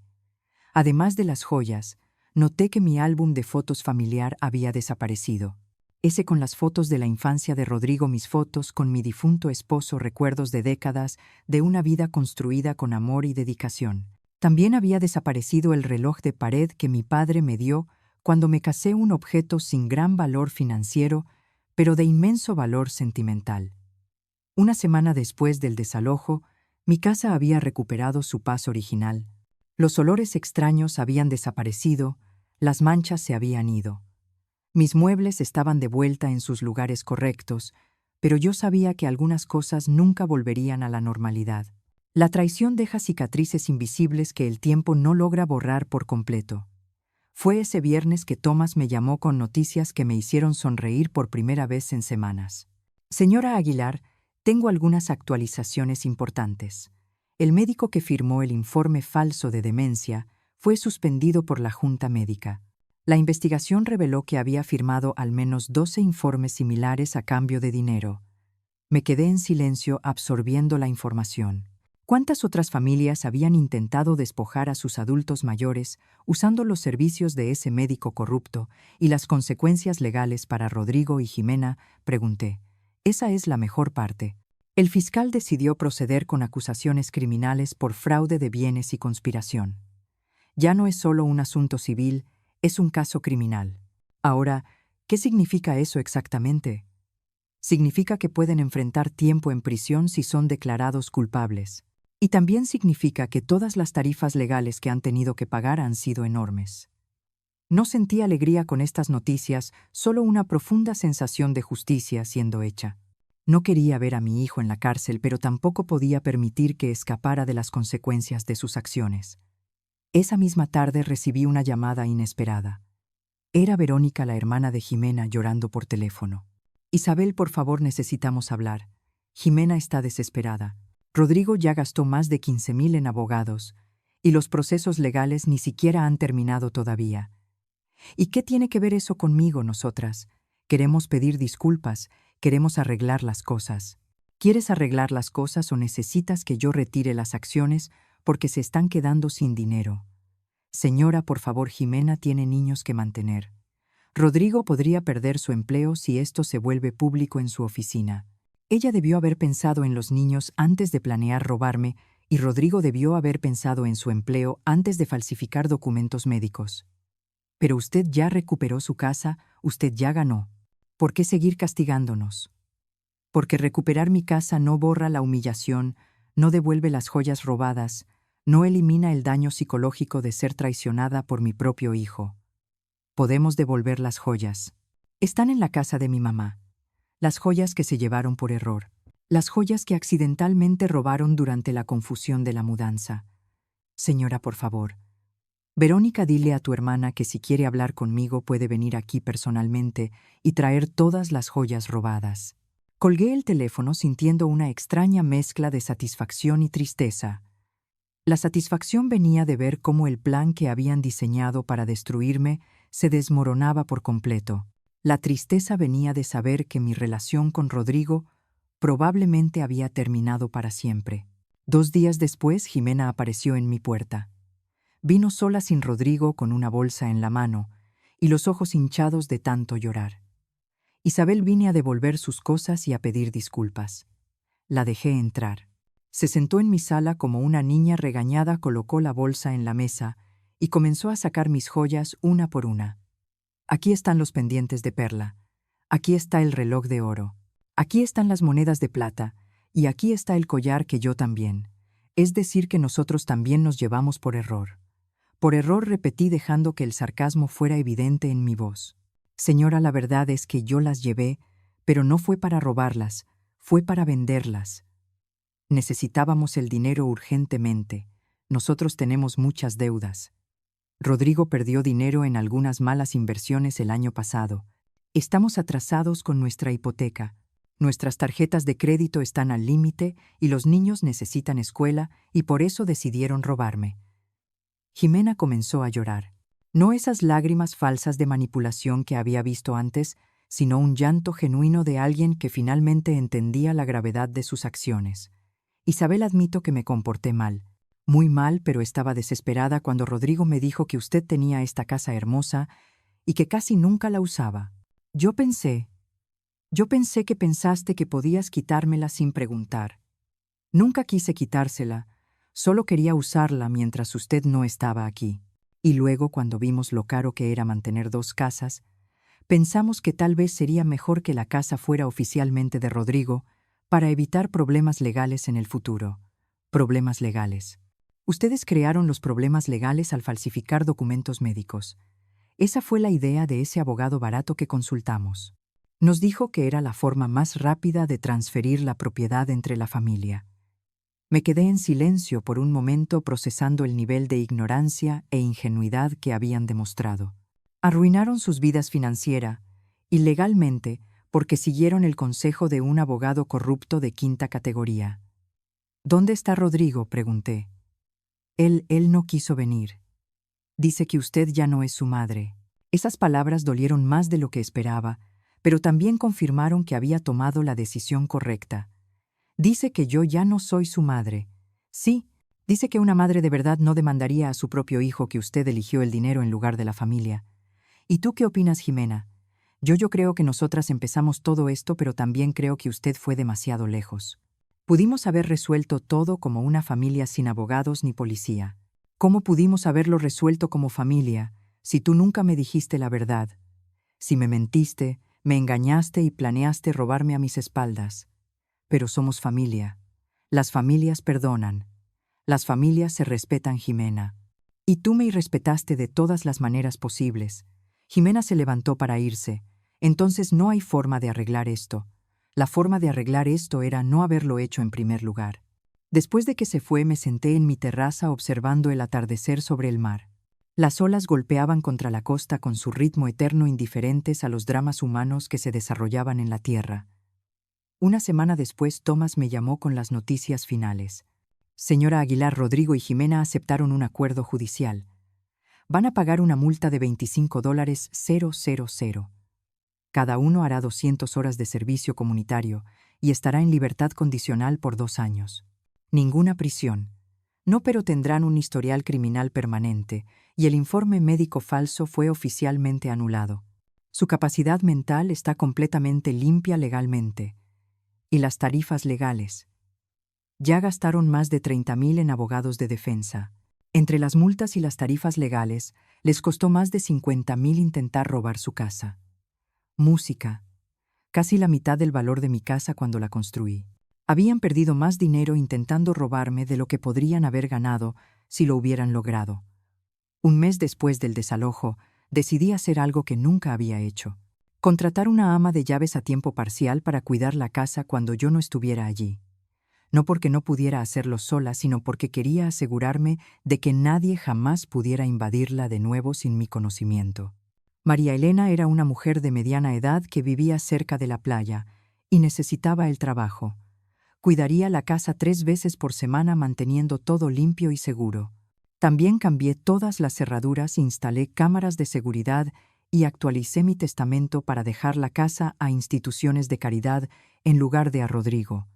Además de las joyas, noté que mi álbum de fotos familiar había desaparecido. Ese con las fotos de la infancia de Rodrigo, mis fotos con mi difunto esposo, recuerdos de décadas de una vida construida con amor y dedicación. También había desaparecido el reloj de pared que mi padre me dio cuando me casé, un objeto sin gran valor financiero, pero de inmenso valor sentimental. Una semana después del desalojo, mi casa había recuperado su paz original. Los olores extraños habían desaparecido, las manchas se habían ido. Mis muebles estaban de vuelta en sus lugares correctos, pero yo sabía que algunas cosas nunca volverían a la normalidad. La traición deja cicatrices invisibles que el tiempo no logra borrar por completo. Fue ese viernes que Tomás me llamó con noticias que me hicieron sonreír por primera vez en semanas. Señora Aguilar, tengo algunas actualizaciones importantes. El médico que firmó el informe falso de demencia fue suspendido por la Junta Médica. La investigación reveló que había firmado al menos 12 informes similares a cambio de dinero. Me quedé en silencio absorbiendo la información. ¿Cuántas otras familias habían intentado despojar a sus adultos mayores usando los servicios de ese médico corrupto y las consecuencias legales para Rodrigo y Jimena? Pregunté. Esa es la mejor parte. El fiscal decidió proceder con acusaciones criminales por fraude de bienes y conspiración. Ya no es solo un asunto civil, es un caso criminal. Ahora, ¿qué significa eso exactamente? Significa que pueden enfrentar tiempo en prisión si son declarados culpables. Y también significa que todas las tarifas legales que han tenido que pagar han sido enormes. No sentí alegría con estas noticias, solo una profunda sensación de justicia siendo hecha. No quería ver a mi hijo en la cárcel, pero tampoco podía permitir que escapara de las consecuencias de sus acciones. Esa misma tarde recibí una llamada inesperada. Era Verónica, la hermana de Jimena, llorando por teléfono. Isabel, por favor, necesitamos hablar. Jimena está desesperada. Rodrigo ya gastó más de 15,000 en abogados, y los procesos legales ni siquiera han terminado todavía. ¿Y qué tiene que ver eso conmigo, nosotras? Queremos pedir disculpas, queremos arreglar las cosas. ¿Quieres arreglar las cosas o necesitas que yo retire las acciones porque se están quedando sin dinero? Señora, por favor, Jimena tiene niños que mantener. Rodrigo podría perder su empleo si esto se vuelve público en su oficina. Ella debió haber pensado en los niños antes de planear robarme, y Rodrigo debió haber pensado en su empleo antes de falsificar documentos médicos. Pero usted ya recuperó su casa, usted ya ganó. ¿Por qué seguir castigándonos? Porque recuperar mi casa no borra la humillación, no devuelve las joyas robadas, no elimina el daño psicológico de ser traicionada por mi propio hijo. Podemos devolver las joyas. Están en la casa de mi mamá. Las joyas que se llevaron por error. Las joyas que accidentalmente robaron durante la confusión de la mudanza. Señora, por favor. Verónica, dile a tu hermana que si quiere hablar conmigo puede venir aquí personalmente y traer todas las joyas robadas. Colgué el teléfono sintiendo una extraña mezcla de satisfacción y tristeza. La satisfacción venía de ver cómo el plan que habían diseñado para destruirme se desmoronaba por completo. La tristeza venía de saber que mi relación con Rodrigo probablemente había terminado para siempre. 2 días después, Jimena apareció en mi puerta. Vino sola sin Rodrigo, con una bolsa en la mano y los ojos hinchados de tanto llorar. Isabel, vine a devolver sus cosas y a pedir disculpas. La dejé entrar. Se sentó en mi sala como una niña regañada, colocó la bolsa en la mesa y comenzó a sacar mis joyas una por una. Aquí están los pendientes de perla. Aquí está el reloj de oro. Aquí están las monedas de plata. Y aquí está el collar que yo también. Es decir, que nosotros también nos llevamos por error. Por error, repetí, dejando que el sarcasmo fuera evidente en mi voz. Señora, la verdad es que yo las llevé, pero no fue para robarlas, fue para venderlas. Necesitábamos el dinero urgentemente. Nosotros tenemos muchas deudas. Rodrigo perdió dinero en algunas malas inversiones el año pasado. Estamos atrasados con nuestra hipoteca. Nuestras tarjetas de crédito están al límite y los niños necesitan escuela y por eso decidieron robarme. Jimena comenzó a llorar. No esas lágrimas falsas de manipulación que había visto antes, sino un llanto genuino de alguien que finalmente entendía la gravedad de sus acciones. Isabel, admito que me comporté mal. Muy mal, pero estaba desesperada cuando Rodrigo me dijo que usted tenía esta casa hermosa y que casi nunca la usaba. Yo pensé que pensaste que podías quitármela sin preguntar. Nunca quise quitársela, solo quería usarla mientras usted no estaba aquí. Y luego, cuando vimos lo caro que era mantener 2 casas, pensamos que tal vez sería mejor que la casa fuera oficialmente de Rodrigo para evitar problemas legales en el futuro. Problemas legales. Ustedes crearon los problemas legales al falsificar documentos médicos. Esa fue la idea de ese abogado barato que consultamos. Nos dijo que era la forma más rápida de transferir la propiedad entre la familia. Me quedé en silencio por un momento, procesando el nivel de ignorancia e ingenuidad que habían demostrado. Arruinaron sus vidas financiera y legalmente porque siguieron el consejo de un abogado corrupto de 5ª categoría. ¿Dónde está Rodrigo?, pregunté. Él no quiso venir. Dice que usted ya no es su madre. Esas palabras dolieron más de lo que esperaba, pero también confirmaron que había tomado la decisión correcta. Dice que yo ya no soy su madre. Sí, dice que una madre de verdad no demandaría a su propio hijo que usted eligió el dinero en lugar de la familia. ¿Y tú qué opinas, Jimena? Yo creo que nosotras empezamos todo esto, pero también creo que usted fue demasiado lejos. Pudimos haber resuelto todo como una familia sin abogados ni policía. ¿Cómo pudimos haberlo resuelto como familia si tú nunca me dijiste la verdad? Si me mentiste, me engañaste y planeaste robarme a mis espaldas. Pero somos familia. Las familias perdonan. Las familias se respetan, Jimena. Y tú me irrespetaste de todas las maneras posibles. Jimena se levantó para irse. Entonces no hay forma de arreglar esto. La forma de arreglar esto era no haberlo hecho en primer lugar. Después de que se fue, me senté en mi terraza observando el atardecer sobre el mar. Las olas golpeaban contra la costa con su ritmo eterno, indiferentes a los dramas humanos que se desarrollaban en la tierra. Una semana después, Tomás me llamó con las noticias finales. Señora Aguilar, Rodrigo y Jimena aceptaron un acuerdo judicial. Van a pagar una multa de $25,000. Cada uno hará 200 horas de servicio comunitario y estará en libertad condicional por 2 años. Ninguna prisión. No, pero tendrán un historial criminal permanente y el informe médico falso fue oficialmente anulado. Su capacidad mental está completamente limpia legalmente. Y las tarifas legales. Ya gastaron más de 30,000 en abogados de defensa. Entre las multas y las tarifas legales, les costó más de 50,000 intentar robar su casa. Música. Casi la mitad del valor de mi casa cuando la construí. Habían perdido más dinero intentando robarme de lo que podrían haber ganado si lo hubieran logrado. Un mes después del desalojo, decidí hacer algo que nunca había hecho. Contratar una ama de llaves a tiempo parcial para cuidar la casa cuando yo no estuviera allí. No porque no pudiera hacerlo sola, sino porque quería asegurarme de que nadie jamás pudiera invadirla de nuevo sin mi conocimiento. María Elena era una mujer de mediana edad que vivía cerca de la playa y necesitaba el trabajo. Cuidaría la casa 3 veces por semana, manteniendo todo limpio y seguro. También cambié todas las cerraduras, instalé cámaras de seguridad y actualicé mi testamento para dejar la casa a instituciones de caridad en lugar de a Rodrigo.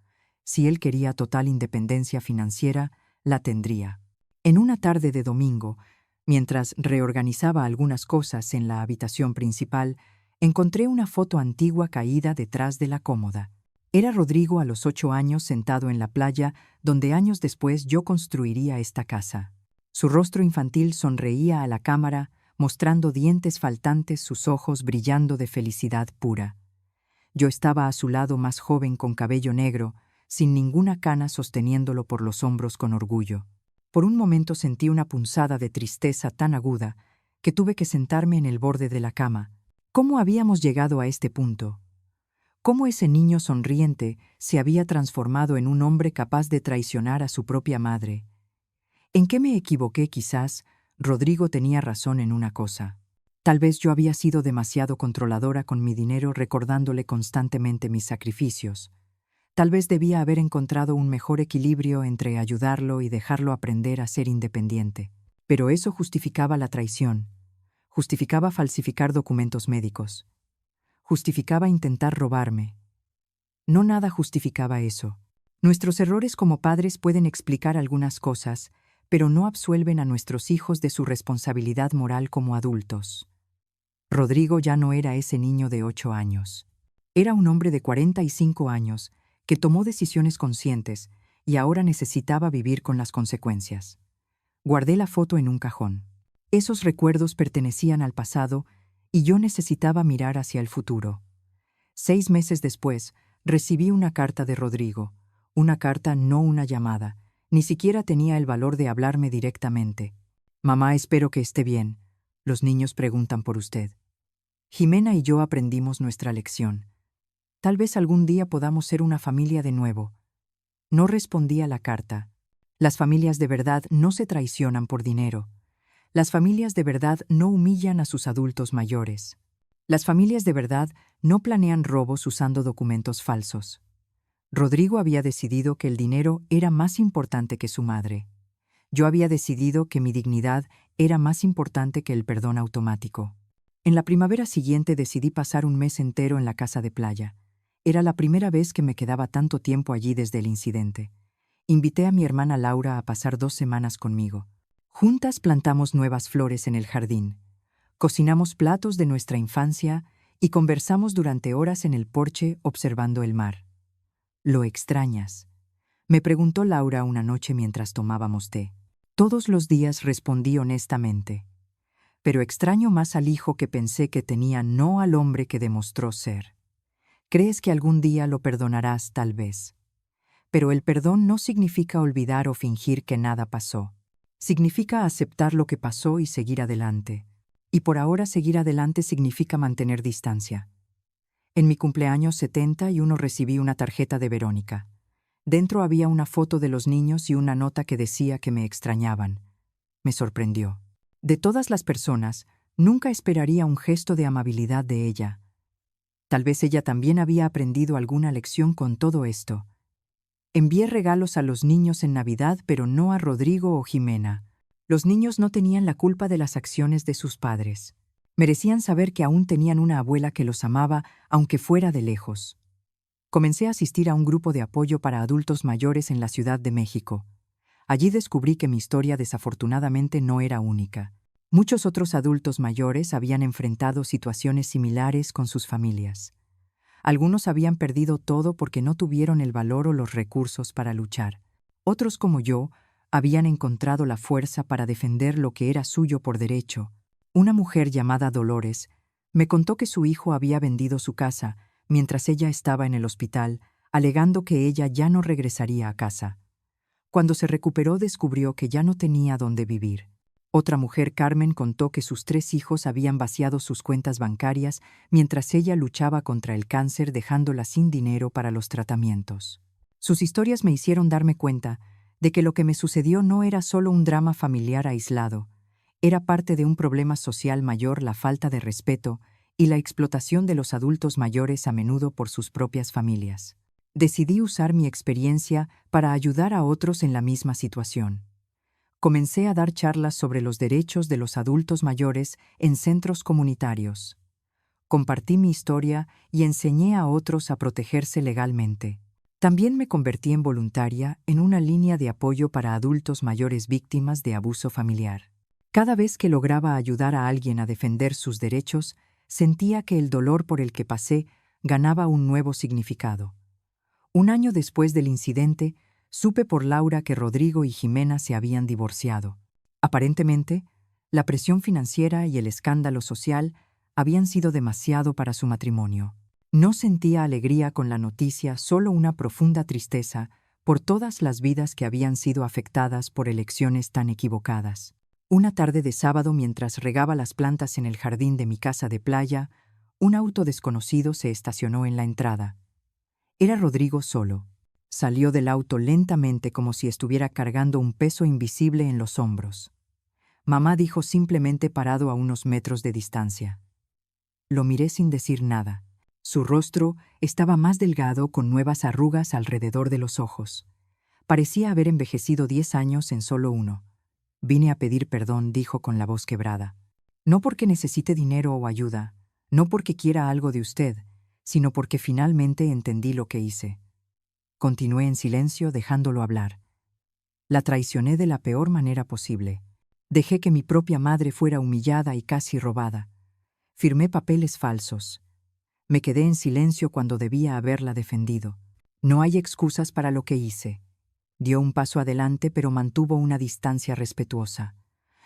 Si él quería total independencia financiera, la tendría. En una tarde de domingo, mientras reorganizaba algunas cosas en la habitación principal, encontré una foto antigua caída detrás de la cómoda. Era Rodrigo a los 8 años sentado en la playa, donde años después yo construiría esta casa. Su rostro infantil sonreía a la cámara, mostrando dientes faltantes, sus ojos brillando de felicidad pura. Yo estaba a su lado, más joven, con cabello negro, sin ninguna cana, sosteniéndolo por los hombros con orgullo. Por un momento sentí una punzada de tristeza tan aguda que tuve que sentarme en el borde de la cama. ¿Cómo habíamos llegado a este punto? ¿Cómo ese niño sonriente se había transformado en un hombre capaz de traicionar a su propia madre? ¿En qué me equivoqué? Quizás Rodrigo tenía razón en una cosa. Tal vez yo había sido demasiado controladora con mi dinero, recordándole constantemente mis sacrificios. Tal vez debía haber encontrado un mejor equilibrio entre ayudarlo y dejarlo aprender a ser independiente. Pero eso justificaba la traición. Justificaba falsificar documentos médicos. Justificaba intentar robarme. No, nada justificaba eso. Nuestros errores como padres pueden explicar algunas cosas, pero no absuelven a nuestros hijos de su responsabilidad moral como adultos. Rodrigo ya no era ese niño de 8 años. Era un hombre de 45 años que tomó decisiones conscientes y ahora necesitaba vivir con las consecuencias. Guardé la foto en un cajón. Esos recuerdos pertenecían al pasado y yo necesitaba mirar hacia el futuro. 6 meses después, recibí una carta de Rodrigo. Una carta, no una llamada. Ni siquiera tenía el valor de hablarme directamente. Mamá, espero que esté bien. Los niños preguntan por usted. Jimena y yo aprendimos nuestra lección. Tal vez algún día podamos ser una familia de nuevo. No respondí a la carta. Las familias de verdad no se traicionan por dinero. Las familias de verdad no humillan a sus adultos mayores. Las familias de verdad no planean robos usando documentos falsos. Rodrigo había decidido que el dinero era más importante que su madre. Yo había decidido que mi dignidad era más importante que el perdón automático. En la primavera siguiente decidí pasar un mes entero en la casa de playa. Era la primera vez que me quedaba tanto tiempo allí desde el incidente. Invité a mi hermana Laura a pasar 2 semanas conmigo. Juntas plantamos nuevas flores en el jardín. Cocinamos platos de nuestra infancia y conversamos durante horas en el porche observando el mar. ¿Lo extrañas?, me preguntó Laura una noche mientras tomábamos té. Todos los días, respondí honestamente. Pero extraño más al hijo que pensé que tenía, no al hombre que demostró ser. ¿Crees que algún día lo perdonarás? Tal vez. Pero el perdón no significa olvidar o fingir que nada pasó. Significa aceptar lo que pasó y seguir adelante. Y por ahora seguir adelante significa mantener distancia. En mi cumpleaños 71 recibí una tarjeta de Verónica. Dentro había una foto de los niños y una nota que decía que me extrañaban. Me sorprendió. De todas las personas, nunca esperaría un gesto de amabilidad de ella. Tal vez ella también había aprendido alguna lección con todo esto. Envié regalos a los niños en Navidad, pero no a Rodrigo o Jimena. Los niños no tenían la culpa de las acciones de sus padres. Merecían saber que aún tenían una abuela que los amaba, aunque fuera de lejos. Comencé a asistir a un grupo de apoyo para adultos mayores en la Ciudad de México. Allí descubrí que mi historia desafortunadamente no era única. Muchos otros adultos mayores habían enfrentado situaciones similares con sus familias. Algunos habían perdido todo porque no tuvieron el valor o los recursos para luchar. Otros, como yo, habían encontrado la fuerza para defender lo que era suyo por derecho. Una mujer llamada Dolores me contó que su hijo había vendido su casa mientras ella estaba en el hospital, alegando que ella ya no regresaría a casa. Cuando se recuperó, descubrió que ya no tenía dónde vivir. Otra mujer, Carmen, contó que sus 3 hijos habían vaciado sus cuentas bancarias mientras ella luchaba contra el cáncer, dejándola sin dinero para los tratamientos. Sus historias me hicieron darme cuenta de que lo que me sucedió no era solo un drama familiar aislado, era parte de un problema social mayor: la falta de respeto y la explotación de los adultos mayores, a menudo por sus propias familias. Decidí usar mi experiencia para ayudar a otros en la misma situación. Comencé a dar charlas sobre los derechos de los adultos mayores en centros comunitarios. Compartí mi historia y enseñé a otros a protegerse legalmente. También me convertí en voluntaria en una línea de apoyo para adultos mayores víctimas de abuso familiar. Cada vez que lograba ayudar a alguien a defender sus derechos, sentía que el dolor por el que pasé ganaba un nuevo significado. Un año después del incidente, supe por Laura que Rodrigo y Jimena se habían divorciado. Aparentemente, la presión financiera y el escándalo social habían sido demasiado para su matrimonio. No sentía alegría con la noticia, solo una profunda tristeza por todas las vidas que habían sido afectadas por elecciones tan equivocadas. Una tarde de sábado, mientras regaba las plantas en el jardín de mi casa de playa, un auto desconocido se estacionó en la entrada. Era Rodrigo solo. Salió del auto lentamente como si estuviera cargando un peso invisible en los hombros. Mamá dijo simplemente parado a unos metros de distancia. Lo miré sin decir nada. Su rostro estaba más delgado con nuevas arrugas alrededor de los ojos. Parecía haber envejecido 10 años en solo uno. Vine a pedir perdón, dijo con la voz quebrada. No porque necesite dinero o ayuda, no porque quiera algo de usted, sino porque finalmente entendí lo que hice. Continué en silencio, dejándolo hablar. La traicioné de la peor manera posible. Dejé que mi propia madre fuera humillada y casi robada. Firmé papeles falsos. Me quedé en silencio cuando debía haberla defendido. No hay excusas para lo que hice. Dio un paso adelante, pero mantuvo una distancia respetuosa.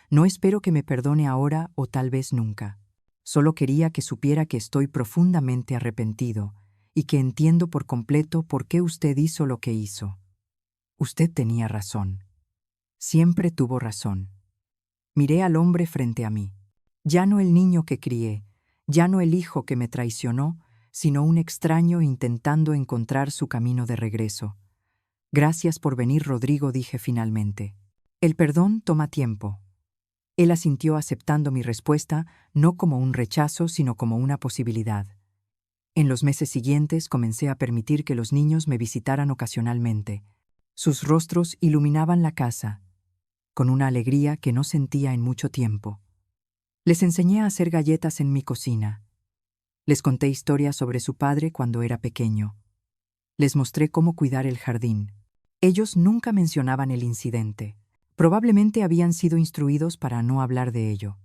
No espero que me perdone ahora o tal vez nunca. Solo quería que supiera que estoy profundamente arrepentido y que entiendo por completo por qué usted hizo lo que hizo. Usted tenía razón. Siempre tuvo razón. Miré al hombre frente a mí. Ya no el niño que crié, ya no el hijo que me traicionó, sino un extraño intentando encontrar su camino de regreso. Gracias por venir, Rodrigo, dije finalmente. El perdón toma tiempo. Él asintió aceptando mi respuesta, no como un rechazo, sino como una posibilidad. En los meses siguientes comencé a permitir que los niños me visitaran ocasionalmente. Sus rostros iluminaban la casa, con una alegría que no sentía en mucho tiempo. Les enseñé a hacer galletas en mi cocina. Les conté historias sobre su padre cuando era pequeño. Les mostré cómo cuidar el jardín. Ellos nunca mencionaban el incidente. Probablemente habían sido instruidos para no hablar de ello.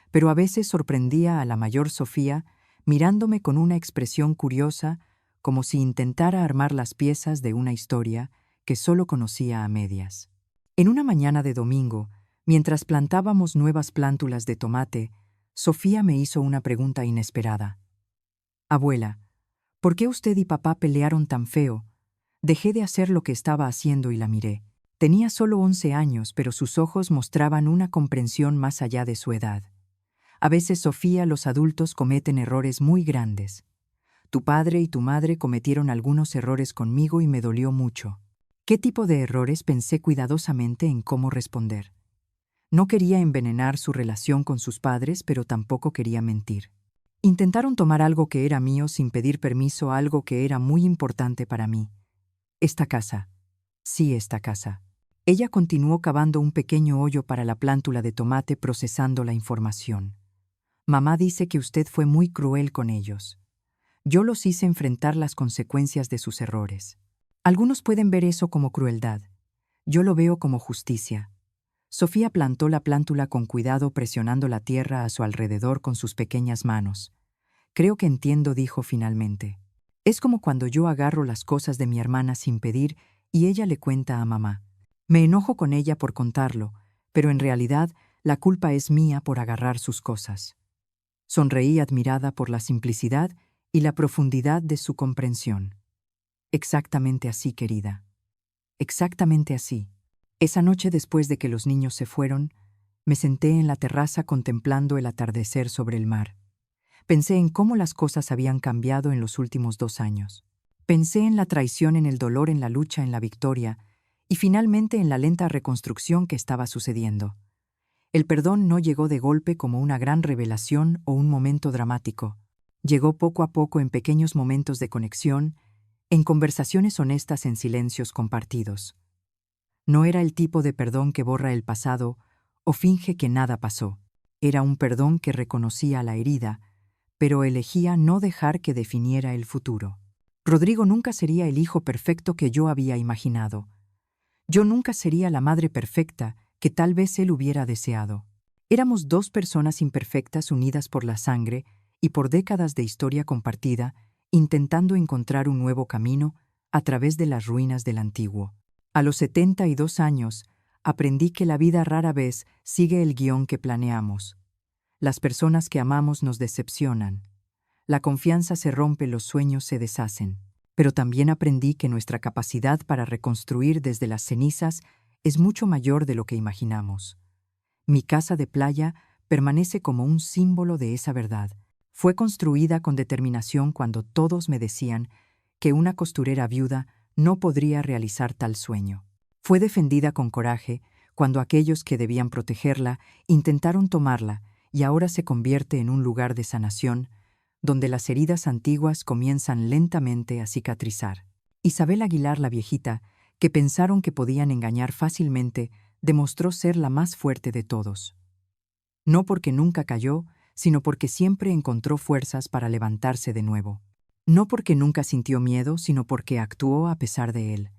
Pero a veces sorprendía a la mayor Sofía mirándome con una expresión curiosa, como si intentara armar las piezas de una historia que solo conocía a medias. En una mañana de domingo, mientras plantábamos nuevas plántulas de tomate, Sofía me hizo una pregunta inesperada. Abuela, ¿por qué usted y papá pelearon tan feo? Dejé de hacer lo que estaba haciendo y la miré. Tenía solo 11 años, pero sus ojos mostraban una comprensión más allá de su edad. A veces, Sofía, los adultos cometen errores muy grandes. Tu padre y tu madre cometieron algunos errores conmigo y me dolió mucho. ¿Qué tipo de errores? Pensé cuidadosamente en cómo responder. No quería envenenar su relación con sus padres, pero tampoco quería mentir. Intentaron tomar algo que era mío sin pedir permiso, algo que era muy importante para mí. Esta casa. Sí, esta casa. Ella continuó cavando un pequeño hoyo para la plántula de tomate, procesando la información. Mamá dice que usted fue muy cruel con ellos. Yo los hice enfrentar las consecuencias de sus errores. Algunos pueden ver eso como crueldad. Yo lo veo como justicia. Sofía plantó la plántula con cuidado, presionando la tierra a su alrededor con sus pequeñas manos. Creo que entiendo, dijo finalmente. Es como cuando yo agarro las cosas de mi hermana sin pedir y ella le cuenta a mamá. Me enojo con ella por contarlo, pero en realidad la culpa es mía por agarrar sus cosas. Sonreí admirada por la simplicidad y la profundidad de su comprensión. Exactamente así, querida. Exactamente así. Esa noche, después de que los niños se fueron, me senté en la terraza contemplando el atardecer sobre el mar. Pensé en cómo las cosas habían cambiado en los últimos 2 años. Pensé en la traición, en el dolor, en la lucha, en la victoria, y finalmente en la lenta reconstrucción que estaba sucediendo. El perdón no llegó de golpe como una gran revelación o un momento dramático. Llegó poco a poco en pequeños momentos de conexión, en conversaciones honestas, en silencios compartidos. No era el tipo de perdón que borra el pasado o finge que nada pasó. Era un perdón que reconocía la herida, pero elegía no dejar que definiera el futuro. Rodrigo nunca sería el hijo perfecto que yo había imaginado. Yo nunca sería la madre perfecta que tal vez él hubiera deseado. Éramos dos personas imperfectas unidas por la sangre y por décadas de historia compartida, intentando encontrar un nuevo camino a través de las ruinas del antiguo. A los 72 años, aprendí que la vida rara vez sigue el guión que planeamos. Las personas que amamos nos decepcionan. La confianza se rompe, los sueños se deshacen. Pero también aprendí que nuestra capacidad para reconstruir desde las cenizas es mucho mayor de lo que imaginamos. Mi casa de playa permanece como un símbolo de esa verdad. Fue construida con determinación cuando todos me decían que una costurera viuda no podría realizar tal sueño. Fue defendida con coraje cuando aquellos que debían protegerla intentaron tomarla, y ahora se convierte en un lugar de sanación donde las heridas antiguas comienzan lentamente a cicatrizar. Isabel Aguilar, la viejita, que pensaron que podían engañar fácilmente, demostró ser la más fuerte de todos. No porque nunca cayó, sino porque siempre encontró fuerzas para levantarse de nuevo. No porque nunca sintió miedo, sino porque actuó a pesar de él.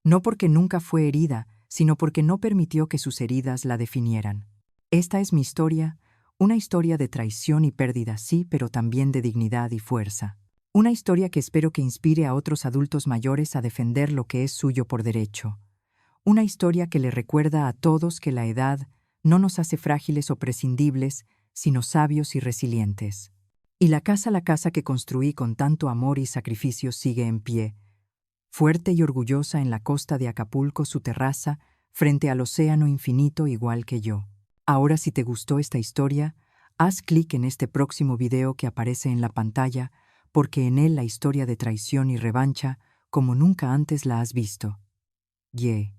No porque nunca fue herida, sino porque no permitió que sus heridas la definieran. Esta es mi historia, una historia de traición y pérdida, sí, pero también de dignidad y fuerza. Una historia que espero que inspire a otros adultos mayores a defender lo que es suyo por derecho. Una historia que le recuerda a todos que la edad no nos hace frágiles o prescindibles, sino sabios y resilientes. Y la casa que construí con tanto amor y sacrificio sigue en pie, fuerte y orgullosa en la costa de Acapulco, su terraza, frente al océano infinito igual que yo. Ahora, si te gustó esta historia, haz clic en este próximo video que aparece en la pantalla, porque en él la historia de traición y revancha, como nunca antes la has visto. Yeah.